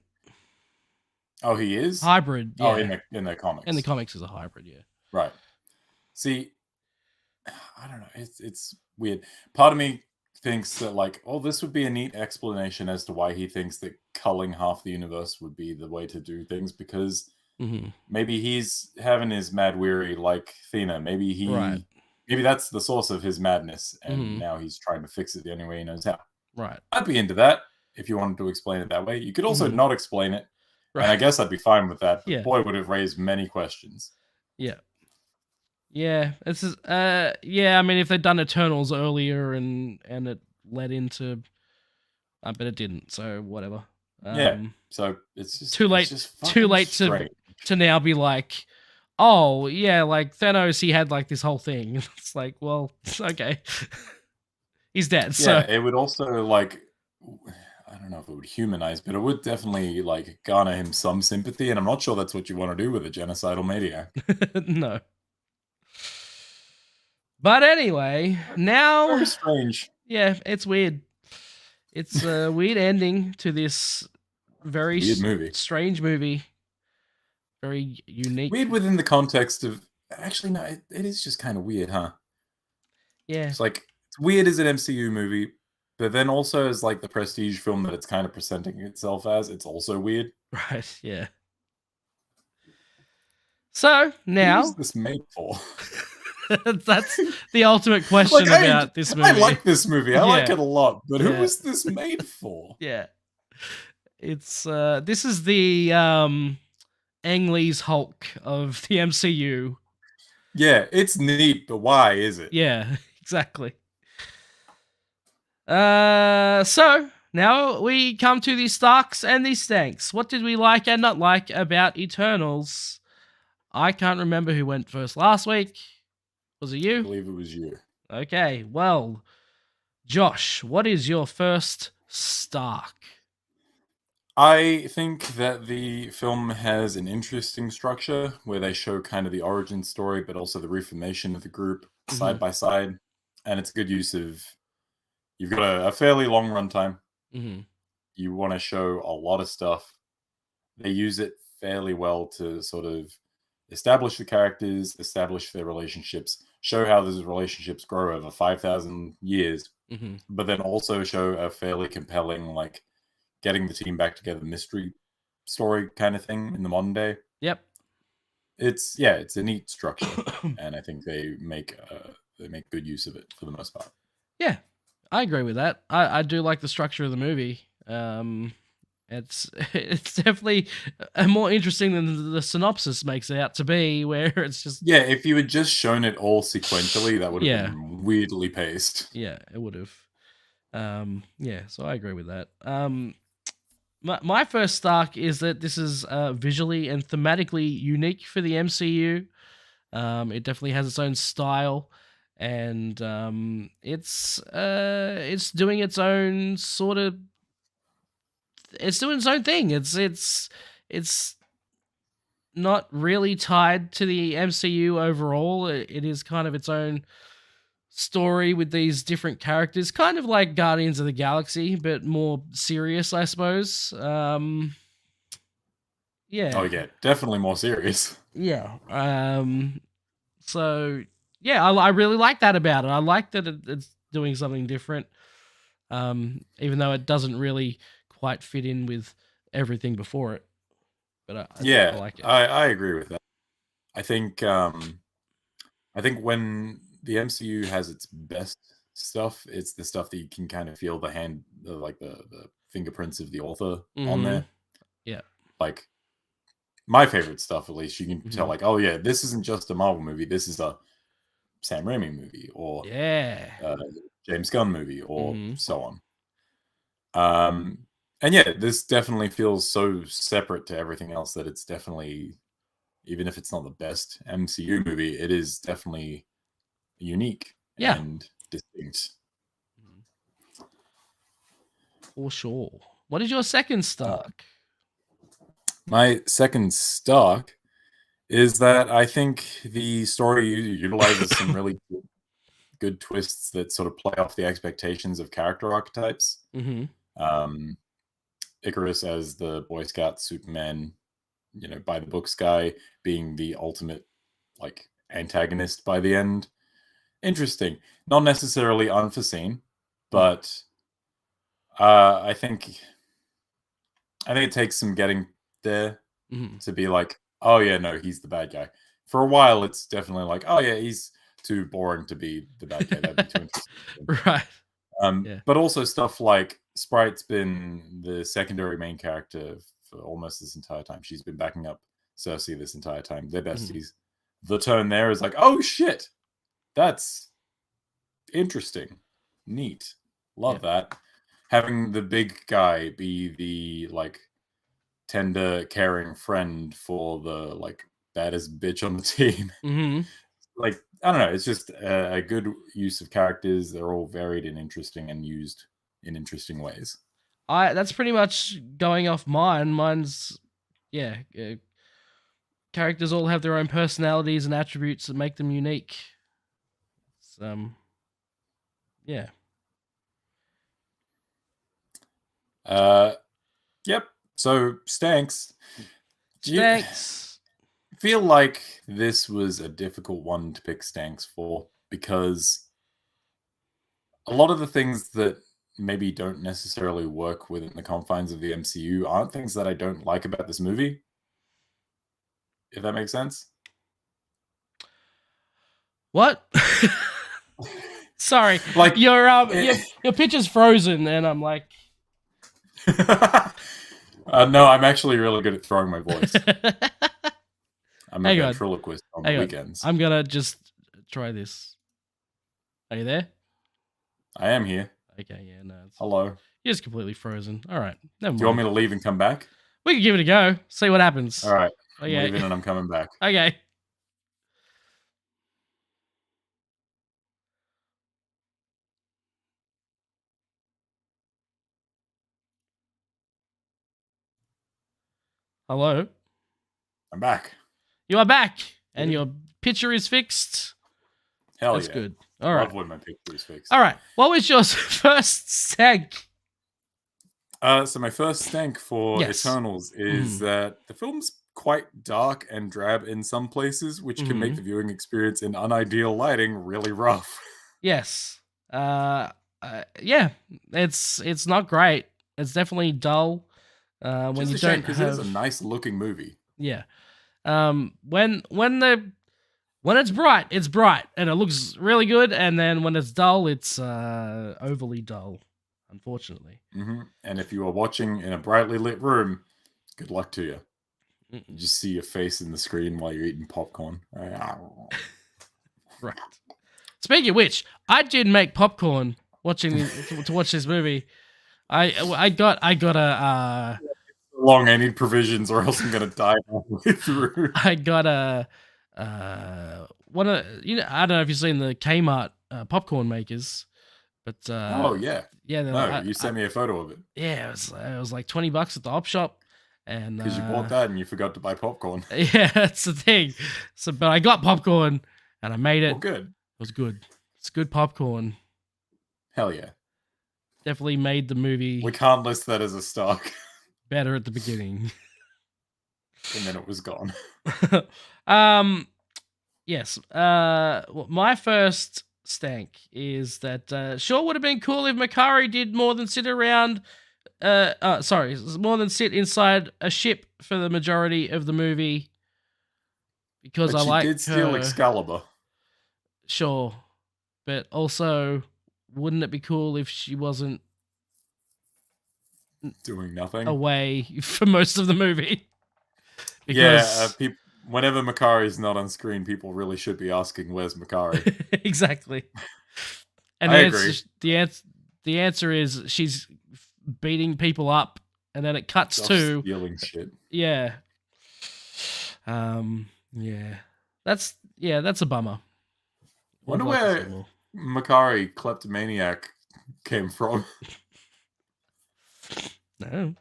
Oh, he is hybrid. Yeah. Oh, in the comics. In the comics, is a hybrid. Yeah. Right. See, I don't know. It's weird. Part of me thinks that like, this would be a neat explanation as to why he thinks that culling half the universe would be the way to do things, because maybe he's having his mad weary like Thena. Maybe that's the source of his madness, and now he's trying to fix it the only way he knows how. Right. I'd be into that if you wanted to explain it that way. You could also not explain it, right. And I guess I'd be fine with that. But yeah. Boy, would have raised many questions. Yeah. Yeah, it's just, yeah. I mean, if they'd done Eternals earlier and it led into, but it didn't. So whatever. Yeah. So it's just too late. Too late to now be like, oh yeah, like Thanos, he had like this whole thing. It's like, well, okay, he's dead. So yeah, it would also like, I don't know if it would humanize, but it would definitely like garner him some sympathy. And I'm not sure that's what you want to do with a genocidal maniac. No. But anyway, now very strange. Yeah, it's weird. It's a weird ending to this very weird movie. Strange movie. Very unique. Weird within the context of actually no, it is just kind of weird, huh? Yeah. It's like it's weird as an MCU movie, but then also as like the prestige film that it's kind of presenting itself as, it's also weird. Right, yeah. So now who's this made for? That's the ultimate question about this movie. I like this movie. I like it a lot, but who is this made for? Yeah. It's this is the Ang Lee's Hulk of the MCU. Yeah, it's neat, but why is it? Yeah, exactly. So now we come to the Starks and the Stanks. What did we like and not like about Eternals? I can't remember who went first last week. Was it you? I believe it was you. Okay, well, Josh, what is your first Stark? I think that the film has an interesting structure where they show kind of the origin story, but also the reformation of the group Mm-hmm. side by side, and it's a good use of. You've got a fairly long runtime. Mm-hmm. You want to show a lot of stuff. They use it fairly well to sort of establish the characters, establish their relationships, show how those relationships grow over 5,000 years, Mm-hmm. but then also show a fairly compelling, like, getting the team back together mystery story kind of thing in the modern day. Yep. It's a neat structure, and I think they make good use of it for the most part. Yeah, I agree with that. I do like the structure of the movie. It's it's definitely more interesting than the synopsis makes it out to be, where it's just Yeah, if you had just shown it all sequentially, that would have yeah, been weirdly paced. yeah, it would have. Yeah, so I agree with that. My first Stark is that this is visually and thematically unique for the MCU. It definitely has its own style, and it's doing its own sort of it's doing its own thing. It's not really tied to the MCU overall. It is kind of its own story with these different characters, kind of like Guardians of the Galaxy, but more serious, I suppose. Oh Yeah, yeah, definitely more serious. yeah. So yeah, I really like that about it. I like that it's doing something different, even though it doesn't really quite fit in with everything before it. But I Yeah, like it. I agree with that. I think I think when the MCU has its best stuff, it's the stuff that you can kind of feel like the fingerprints of the author on Mm-hmm. there. Yeah. Like my favorite stuff, at least, you can tell, Mm-hmm. like, oh yeah, this isn't just a Marvel movie. This is a Sam Raimi movie, or Yeah. James Gunn movie, or Mm-hmm. so on. And yeah, this definitely feels so separate to everything else that it's definitely, even if it's not the best MCU movie, it is definitely unique Yeah. and distinct. For sure. What is your second Uh, Stark? my second stock is that I think the story utilizes some really good twists that sort of play off the expectations of character archetypes. Mm-hmm. Um, Icarus as the Boy Scout Superman, by the books guy, being the ultimate, like, antagonist by the end. Interesting. Not necessarily unforeseen, but I think it takes some getting there Mm-hmm. to be like, oh yeah, no, he's the bad guy. For a while, it's definitely like, oh yeah, he's too boring to be the bad guy. That'd be too interesting. Right. Yeah. But also stuff like Sprite's been the secondary main character for almost this entire time. She's been backing up Cersei this entire time. They're Mm-hmm. besties. The turn there is like, oh shit, that's interesting, neat, Yeah. love that. Having the big guy be the, like, tender, caring friend for the, like, baddest bitch on the team. Mm-hmm. Like, I don't know, it's just a good use of characters. They're all varied and interesting and used in interesting ways. That's pretty much going off mine. Mine's yeah. Characters all have their own personalities and attributes that make them unique. It's, yeah. Uh, yep. So, Stanks, do you Thanks. feel like this was a difficult one to pick Stanks for? Because a lot of the things that maybe don't necessarily work within the confines of the MCU aren't things that I don't like about this movie, if that makes sense. What? Sorry, Like, your picture's frozen, and I'm like, no, I'm actually really good at throwing my voice. I'm a hang on, ventriloquist on the hang on. weekends. I'm gonna just try this. Are you there? I am here. Okay, yeah, no, Hello. you're just completely frozen. All right, never Do you want mind. me to leave and come back? We can give it a go. See what happens. All right. I'm Okay. leaving and I'm coming back. Okay. Hello. I'm back. You are back, and Yeah. your picture is fixed. Hell That's yeah. good. All Love right. when my picture is fixed. All right. What was your first stank? So my first stank for Yes. Eternals is that the film's quite dark and drab in some places, which can make the viewing experience in unideal lighting really rough. Yes. Yeah. It's not great. It's definitely dull. When Just you a shame don't because have. it is a nice looking movie. Yeah. When it's bright and it looks really good, and then when it's dull, it's overly dull, unfortunately. And if you are watching in a brightly lit room, good luck to you. Mm-mm. You just see your face in the screen while you're eating popcorn. Right. Speaking of which, I did make popcorn watching to watch this movie. I got a Long, I need provisions, or else I'm gonna die halfway through. I got a one of I don't know if you've seen the Kmart popcorn makers, but Oh yeah. yeah, No, you sent me a photo of it yeah, it was like $20 at the op shop, and because you bought that and you forgot to buy popcorn. yeah, that's the thing. So, but I got popcorn and I made it. Well, good. It was good. It's good popcorn. Hell yeah. Definitely made the movie We can't list that as a stock. better at the beginning. And then it was gone. Yes. My first stank is that sure would have been cool if Makari did more than sit around. More than sit inside a ship for the majority of the movie. Because But I she like did steal her. Excalibur. Sure, but also, wouldn't it be cool if she wasn't Doing nothing. away for most of the movie? Because whenever Makari's not on screen, people really should be asking, "Where's Makari?" Exactly. And I agree. The answer is she's beating people up, and then it cuts to stealing shit. Yeah. Yeah. That's a bummer. Wonder where Makari kleptomaniac came from. No.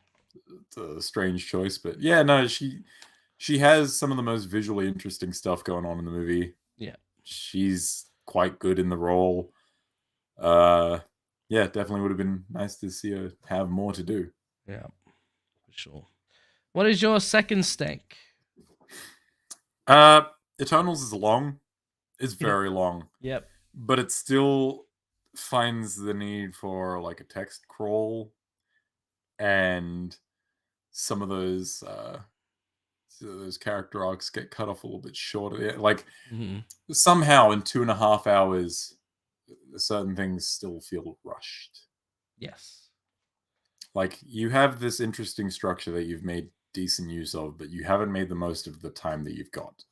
It's a strange choice, but yeah, no, she has some of the most visually interesting stuff going on in the movie. Yeah. She's quite good in the role. Yeah, definitely would have been nice to see her have more to do. Yeah, for sure. What is your second stank? Eternals is long. It's very long. Yep. But it still finds the need for like a text crawl, and some of those character arcs get cut off a little bit shorter. Like somehow in 2.5 hours, certain things still feel rushed. Yes. Like you have this interesting structure that you've made decent use of, but you haven't made the most of the time that you've got.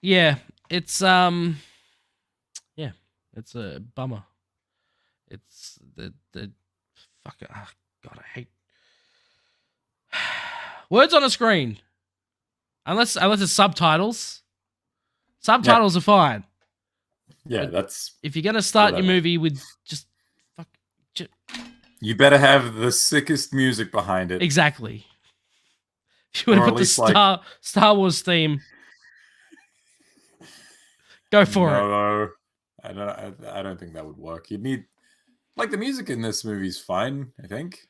Yeah, it's it's a bummer. It's the fuck. Oh, God, I hate words on a screen. Unless it's subtitles. Subtitles are fine. Yeah, but that's if you're gonna start whatever. your movie with just you better have the sickest music behind it. Exactly. If you want to put the Star Wars theme, go for it. No, I don't think that would work. You'd need like the music in this movie's fine. I think.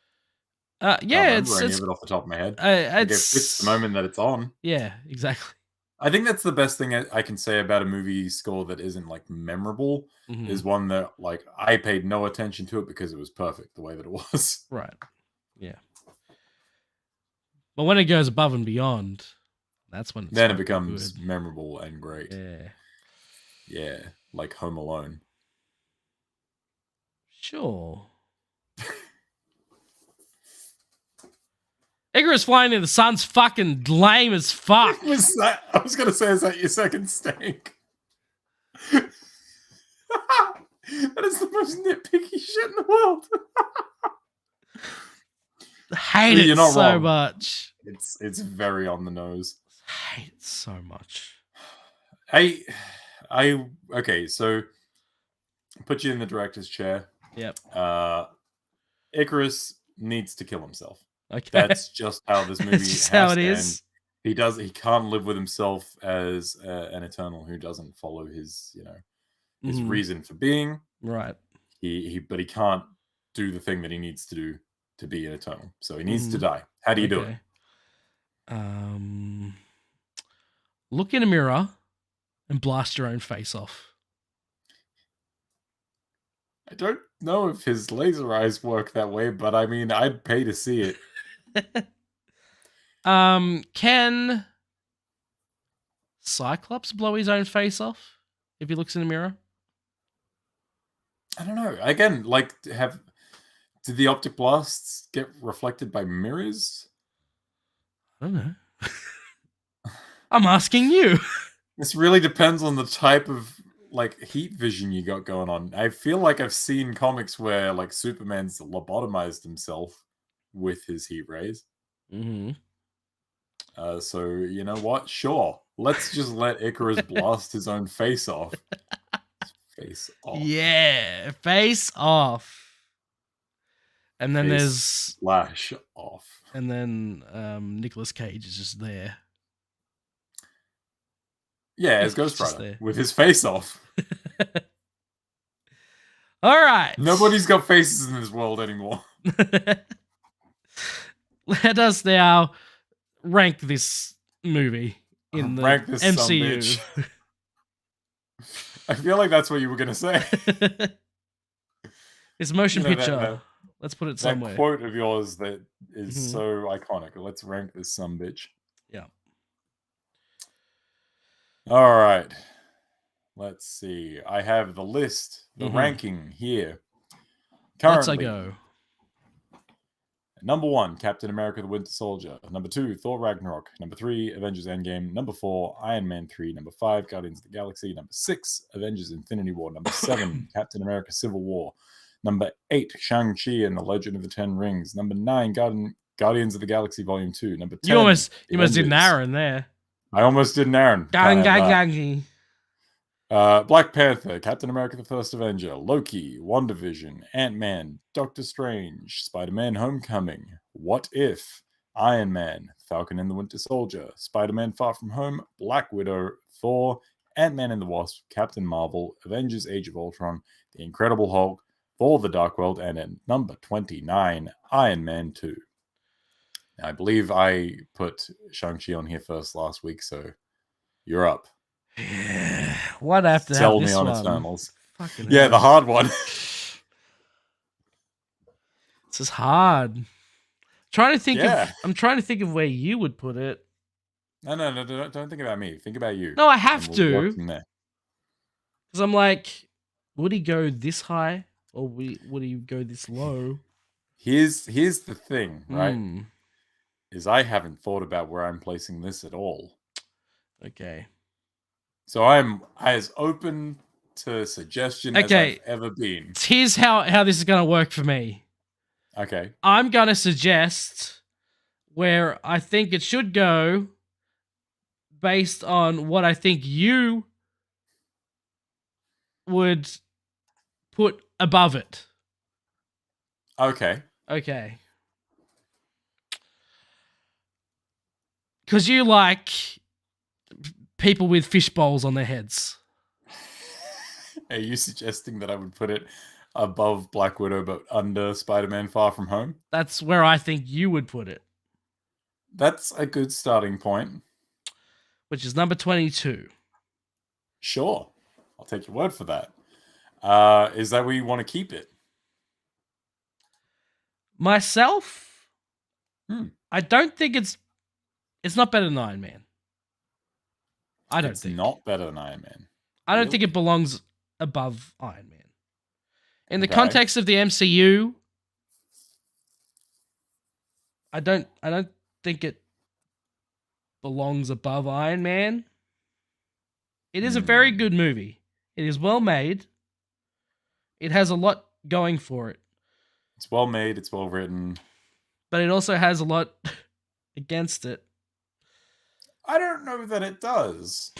Yeah, it's any of it off the top of my head. It fits the moment that it's on. Yeah, exactly. I think that's the best thing I can say about a movie score that isn't like memorable. Is one that like I paid no attention to it because it was perfect the way that it was. Right. Yeah. But when it goes above and beyond, that's when it becomes good. Memorable and great. Yeah. Yeah, like Home Alone. Sure. Icarus flying in the sun's fucking lame as fuck. I was gonna say, is that your second stank? That is the most nitpicky shit in the world. I hate it so much. It's very on the nose. I hate it so much. Okay, so put you in the director's chair. Yep. Icarus needs to kill himself. Okay. That's just how this movie That's just has how it to is. end. He can't live with himself as an Eternal who doesn't follow his, his Mhm. reason for being. Right. But he can't do the thing that he needs to do to be an Eternal. So he needs to die. How do you do it? Look in a mirror and blast your own face off. I don't know if his laser eyes work that way, but I mean, I'd pay to see it. Can Cyclops blow his own face off if he looks in the mirror? I don't know. Again, like, did the optic blasts get reflected by mirrors? I don't know. I'm asking you. This really depends on the type of like heat vision you got going on. I feel like I've seen comics where like Superman's lobotomized himself with his heat rays. Mm-hmm. So you know what? Sure, let's just let Icarus blast his own face off. Face off. Yeah, face off. And then Face slash off. And then Nicolas Cage is just there. Yeah, as Ghost Rider with his face off. All right. Nobody's got faces in this world anymore. Let us now rank this movie in the MCU. I feel like that's what you were going to say. It's motion picture. Let's put it somewhere. That quote of yours that is so iconic. Let's rank this sumbitch. Yeah. All right. Let's see. I have the list, the ranking here. Currently, let's go. Number 1, Captain America the Winter Soldier. Number 2, Thor Ragnarok. Number 3, Avengers Endgame. Number 4, Iron Man 3. Number 5, Guardians of the Galaxy. Number 6, Avengers Infinity War. Number 7, Captain America Civil War. Number 8, Shang-Chi and the Legend of the Ten Rings. Number 9, Guardians of the Galaxy Volume 2. Number 10, you almost did an Aaron there. I almost did an Aaron. Black Panther, Captain America the First Avenger, Loki, WandaVision, Ant-Man, Doctor Strange, Spider-Man Homecoming, What If, Iron Man, Falcon and the Winter Soldier, Spider-Man Far From Home, Black Widow, Thor, Ant-Man and the Wasp, Captain Marvel, Avengers Age of Ultron, The Incredible Hulk, Thor the Dark World, and at number 29, Iron Man 2. Now, I believe I put Shang-Chi on here first last week, so you're up. Yeah. What after Tell me on one? Eternals. Fucking yeah, hell. the hard one. This is hard. I'm trying to think of where you would put it. No, don't think about me. Think about you. No, I have to. Because I'm like, would he go this high or would he go this low? Here's the thing, right? Is I haven't thought about where I'm placing this at all. Okay. So I'm as open to suggestion as I've ever been. Here's how this is going to work for me. Okay. I'm going to suggest where I think it should go based on what I think you would put above it. Okay. Because you like people with fish bowls on their heads. Are you suggesting that I would put it above Black Widow but under Spider-Man Far From Home? That's where I think you would put it. That's a good starting point. Which is number 22. Sure. I'll take your word for that. Is that where you want to keep it? Myself? I don't think it's not better than Iron Man. I don't think. It's not better than Iron Man. I don't think it belongs above Iron Man. In the context of the MCU, I don't think it belongs above Iron Man. It is a very good movie. It is well made. It has a lot going for it. It's well made, it's well written. But it also has a lot against it. I don't know that it does.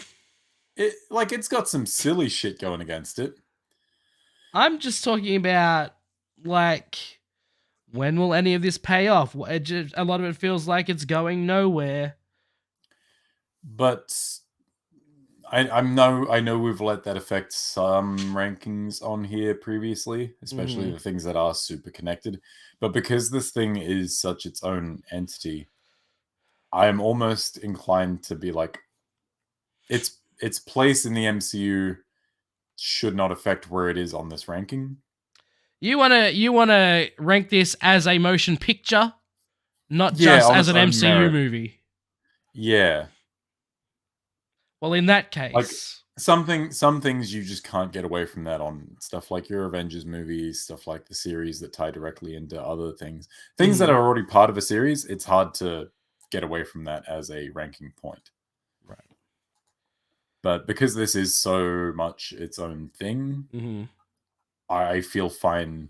It's got some silly shit going against it. I'm just talking about, like, When will any of this pay off? A lot of it feels like it's going nowhere. But I know we've let that affect some rankings on here previously, especially the things that are super connected. But because this thing is such its own entity, I'm almost inclined to be like, its place in the MCU should not affect where it is on this ranking. You wanna rank this as a motion picture, not just on as its an own MCU merit. movie. Yeah. Well, in that Like case, some things you just can't get away from that on stuff like your Avengers movies, stuff like the series that tie directly into other things. Things that are already part of a series, it's hard to get away from that as a ranking point. right. But because this is so much its own thing, I feel fine.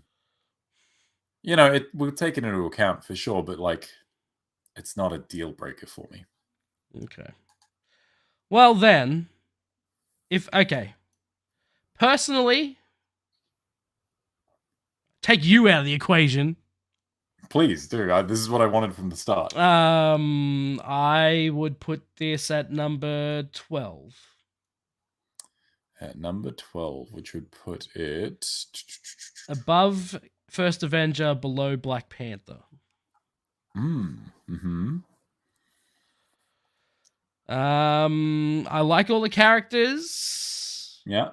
We'll take it into account for sure, but like, it's not a deal breaker for me. Okay. Well then, personally, take you out of the equation. Please do. This is what I wanted from the start. I would put this at number 12. At number 12, which would put it Above First Avenger, below Black Panther. I like all the characters. Yeah.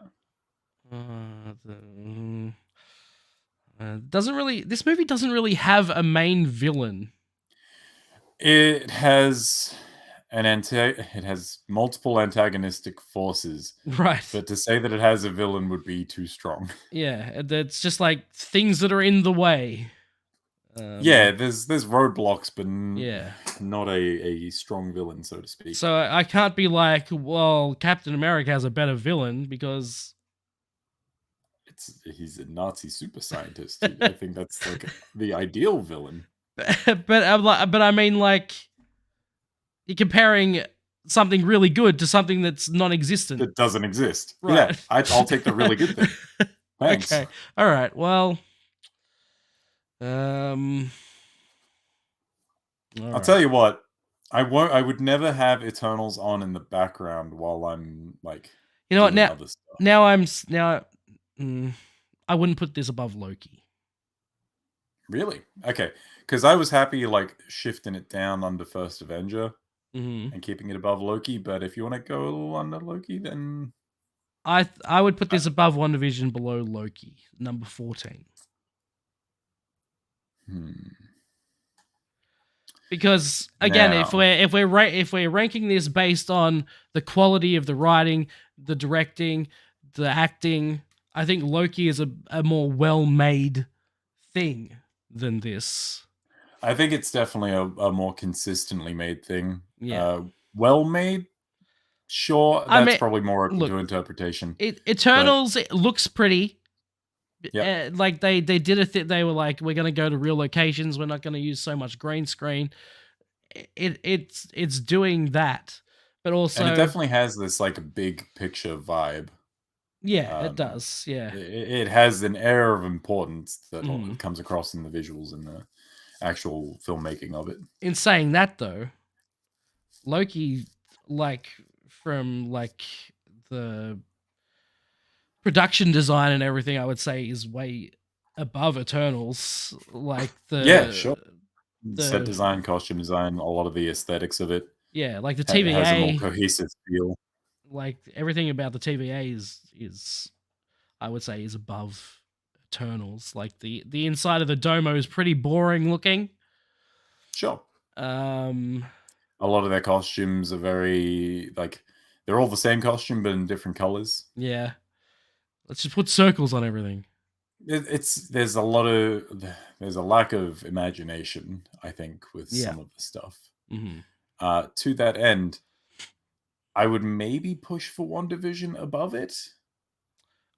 This movie doesn't really have a main villain. It has it has multiple antagonistic forces. Right. But to say that it has a villain would be too strong. Yeah, it's just like things that are in the way. Yeah, there's roadblocks, but yeah, not a strong villain, so to speak. So I can't be like, well, Captain America has a better villain because he's a Nazi super scientist. I think that's like the ideal villain. but I mean, like, you're comparing something really good to something that's non-existent. That doesn't exist. Right. Yeah, I'll take the really good thing. Thanks. Okay. All right. Well, I'll tell you what. I would never have Eternals on in the background while I'm like. You know what? I wouldn't put this above Loki. Really? Okay. Because I was happy like shifting it down under First Avenger and keeping it above Loki. But if you want to go under Loki, then I would put this above WandaVision, below Loki, number 14. Because again, if we're ranking this based on the quality of the writing, the directing, the acting, I think Loki is a more well-made thing than this. I think it's definitely a more consistently made thing. Yeah. Well made. Sure, that's probably more open to interpretation. Eternals, it looks pretty. Yeah. Like they did they were like, we're gonna go to real locations. We're not gonna use so much green screen. It's doing that, but also, and it definitely has this like a big picture vibe. Yeah, it does. Yeah, it has an air of importance that comes across in the visuals and the actual filmmaking of it. In saying that, though, Loki, like from like the production design and everything, I would say is way above Eternals. Like sure. Set design, costume design, a lot of the aesthetics of it. Yeah, like the TVA has a more cohesive feel. Like everything about the TVA is I would say is above Eternals. Like the inside of the domo is pretty boring looking. Sure. A lot of their costumes are very like they're all the same costume but in different colors. Yeah. Let's just put circles on everything. There's a lack of imagination, I think, with some of the stuff. To that end, I would maybe push for WandaVision above it.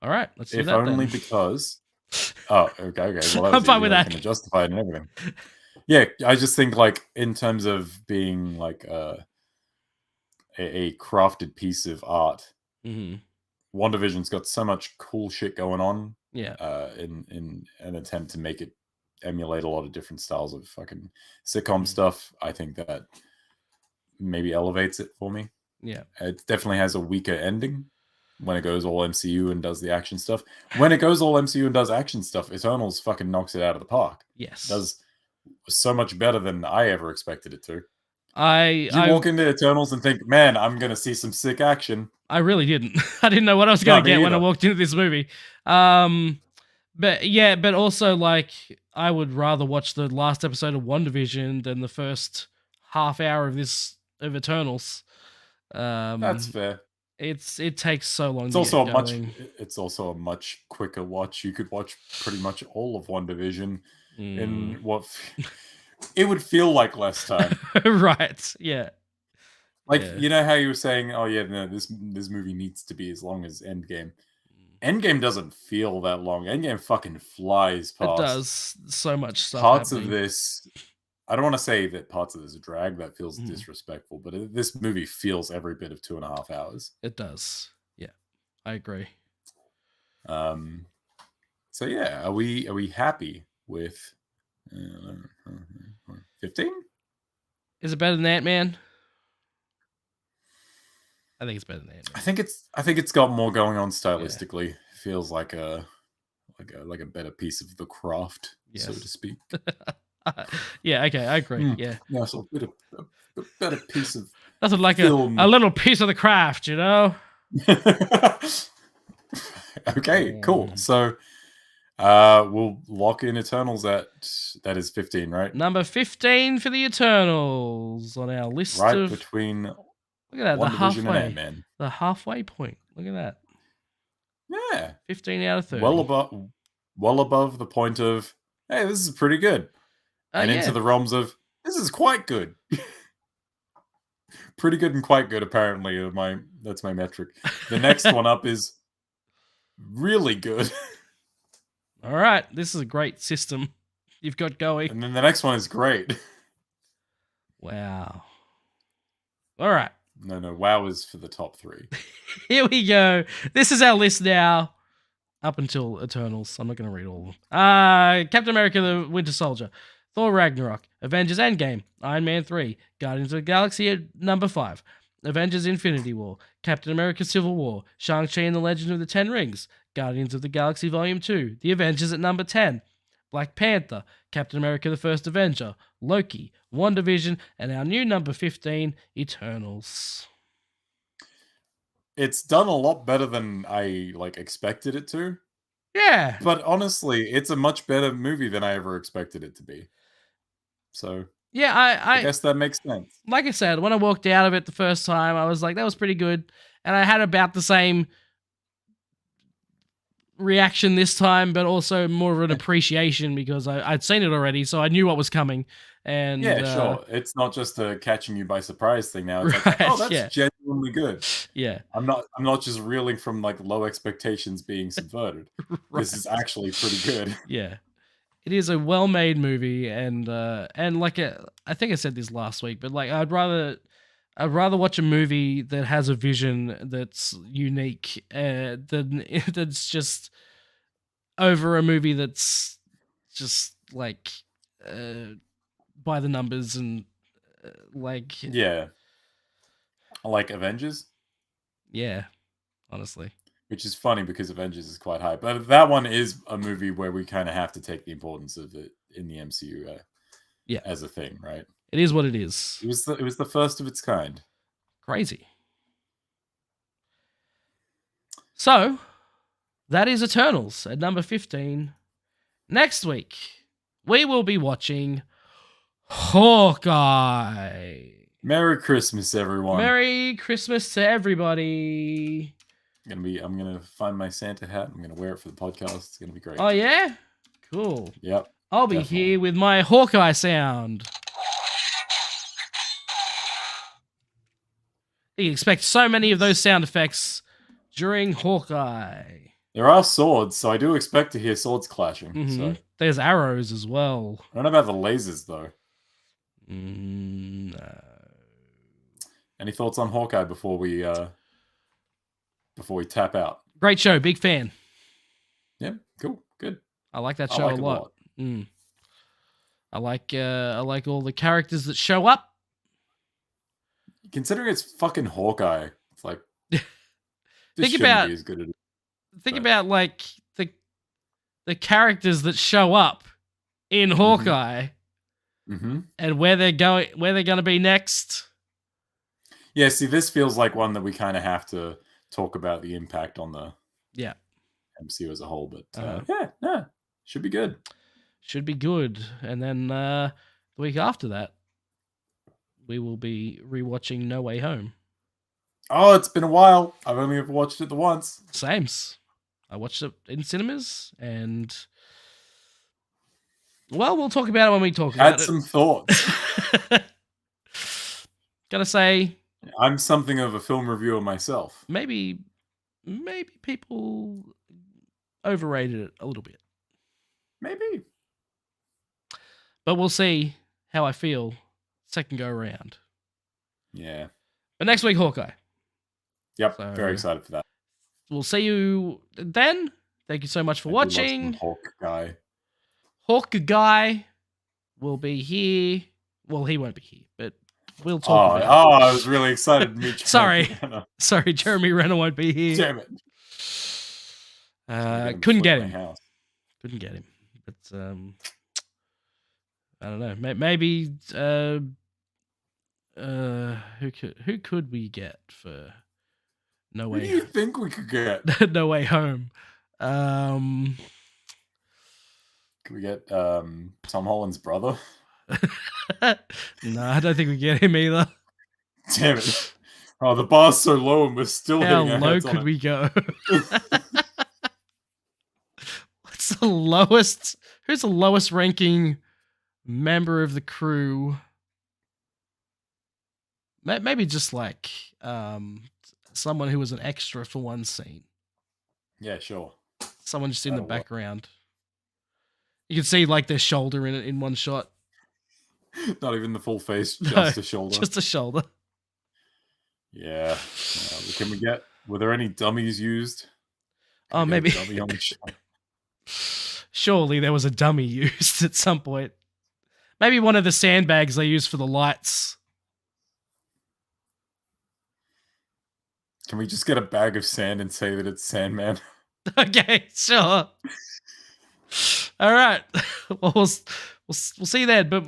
All right, let's do if that only then. because. Oh, okay. Well, I'm fine with that. Justify it and everything. Yeah, I just think like in terms of being like a crafted piece of art. WandaVision's got so much cool shit going on. Yeah. In an attempt to make it emulate a lot of different styles of fucking sitcom stuff. I think that maybe elevates it for me. Yeah. It definitely has a weaker ending when it goes all MCU and does the action stuff. When it goes all MCU and does action stuff, Eternals fucking knocks it out of the park. Yes. It does so much better than I ever expected it to. I walk into Eternals and think, man, I'm going to see some sick action. I really didn't. I didn't know what I was going to get when I walked into this movie. But also, like, I would rather watch the last episode of WandaVision than the first half hour of Eternals. That's fair. It takes so long. It's also a much quicker watch. You could watch pretty much all of WandaVision in what it would feel like less time. Right? Yeah. Like, you know how you were saying, oh yeah, no, this movie needs to be as long as Endgame. Endgame doesn't feel that long. Endgame fucking flies past. It does so much stuff. Parts of this, I don't want to say that parts of this are drag. That feels disrespectful. But this movie feels every bit of 2.5 hours. It does. Yeah, I agree. So yeah, are we happy with 15? Is it better than Ant-Man? I think it's better than Ant-Man. I think it's got more going on stylistically. Yeah. Feels like a better piece of the craft, so to speak. Yeah, okay, I agree. Yeah, so a better piece of nothing like a little piece of the craft, you know. Okay, cool. So we'll lock in Eternals that is 15, right? Number 15 for the Eternals on our list. Right between. Look at that, the halfway point. Look at that. Yeah, 15 out of 30. Well above the point of, hey, this is pretty good, and into the realms of this is quite good. Pretty good and quite good, apparently. That's my metric. The next one up is really good. All right, this is a great system you've got going. And then the next one is great. Wow. All right. No, wow is for the top 3. Here we go. This is our list now, up until Eternals. I'm not going to read all of them. Captain America, the Winter Soldier, Thor Ragnarok, Avengers Endgame, Iron Man 3, Guardians of the Galaxy at number 5, Avengers Infinity War, Captain America Civil War, Shang-Chi and the Legend of the Ten Rings, Guardians of the Galaxy Volume 2, The Avengers at number 10, Black Panther, Captain America the First Avenger, Loki, WandaVision, and our new number 15, Eternals. It's done a lot better than I expected it to. Yeah. But honestly, it's a much better movie than I ever expected it to be. So yeah, I guess that makes sense. Like I said, when I walked out of it the first time, I was like, that was pretty good. And I had about the same reaction this time, but also more of an appreciation because I'd seen it already, so I knew what was coming. And yeah, sure. It's not just a catching you by surprise thing now. It's like, oh, that's genuinely good. Yeah. I'm not just reeling from low expectations being subverted. Right. This is actually pretty good. Yeah. It is a well-made movie, and I think I said this last week, but I'd rather watch a movie that has a vision that's unique than that's just over a movie that's just by the numbers and yeah, like Avengers. Yeah, honestly. Which is funny because Avengers is quite high, but that one is a movie where we kind of have to take the importance of it in the MCU, as a thing, right? It is what it is. It was the first of its kind. Crazy. So, that is Eternals at number 15. Next week, we will be watching Hawkeye. Merry Christmas, everyone. Merry Christmas to everybody. I'm gonna find my Santa hat. I'm gonna wear it for the podcast. It's gonna be great. Oh yeah? Cool. Yep. I'll be here with my Hawkeye sound. You can expect so many of those sound effects during Hawkeye. There are swords, so I do expect to hear swords clashing. Mm-hmm. So. There's arrows as well. I don't know about the lasers, though. No. Any thoughts on Hawkeye before we tap out? Great show. Big fan. Yeah, cool. Good. I like that show a lot. I like all the characters that show up. Considering it's fucking Hawkeye, it's like this Think shouldn't about be as good as think but- about like the characters that show up in Hawkeye Mm-hmm. and where they're going to be next. Yeah, see, this feels like one that we kind of have to talk about the impact on the Yeah. MCU as a whole. But Uh-huh. should be good. Should be good. And then the week after that, we will be rewatching No Way Home. Oh, it's been a while. I've only ever watched it the once. Sames. I watched it in cinemas, and well, we'll talk about it when we talk about Had it. some thoughts. Gotta say, I'm something of a film reviewer myself. maybe people overrated it a little bit, Maybe. but we'll see how I feel second go around. Yeah. But next week, Hawkeye. Yep. So- Very excited for that. We'll see you then. Thank you so much for watching. Hawkeye. Hawkeye will be here. Well, he won't be here, but we'll talk about it. I was really excited to meet you. Sorry. Sorry, Jeremy Renner won't be here. Damn it. Couldn't get My him. house. Couldn't get him. But I don't know. Maybe who could we get for No Who do Way you think we could get? No Way Home? Could we get Tom Holland's brother? No, I don't think we get him either. Damn it. Oh, the bar's so low and we're still How hitting our low heads on could it. we go? What's the lowest? Who's the lowest ranking member of the crew? Maybe just like someone who was an extra for one scene. Yeah, sure. Someone just in the That'll work. background. You can see like their shoulder in one shot. Not even the full face, No, just a shoulder. Just a shoulder. Yeah. Can we get? Were there any dummies used? Can Oh, we get a maybe. dummy on the show? Surely there was a dummy used at some point. Maybe one of the sandbags they use for the lights. Can we just get a bag of sand and say that it's Sandman? Okay, sure. All right. Well, we'll see you then. But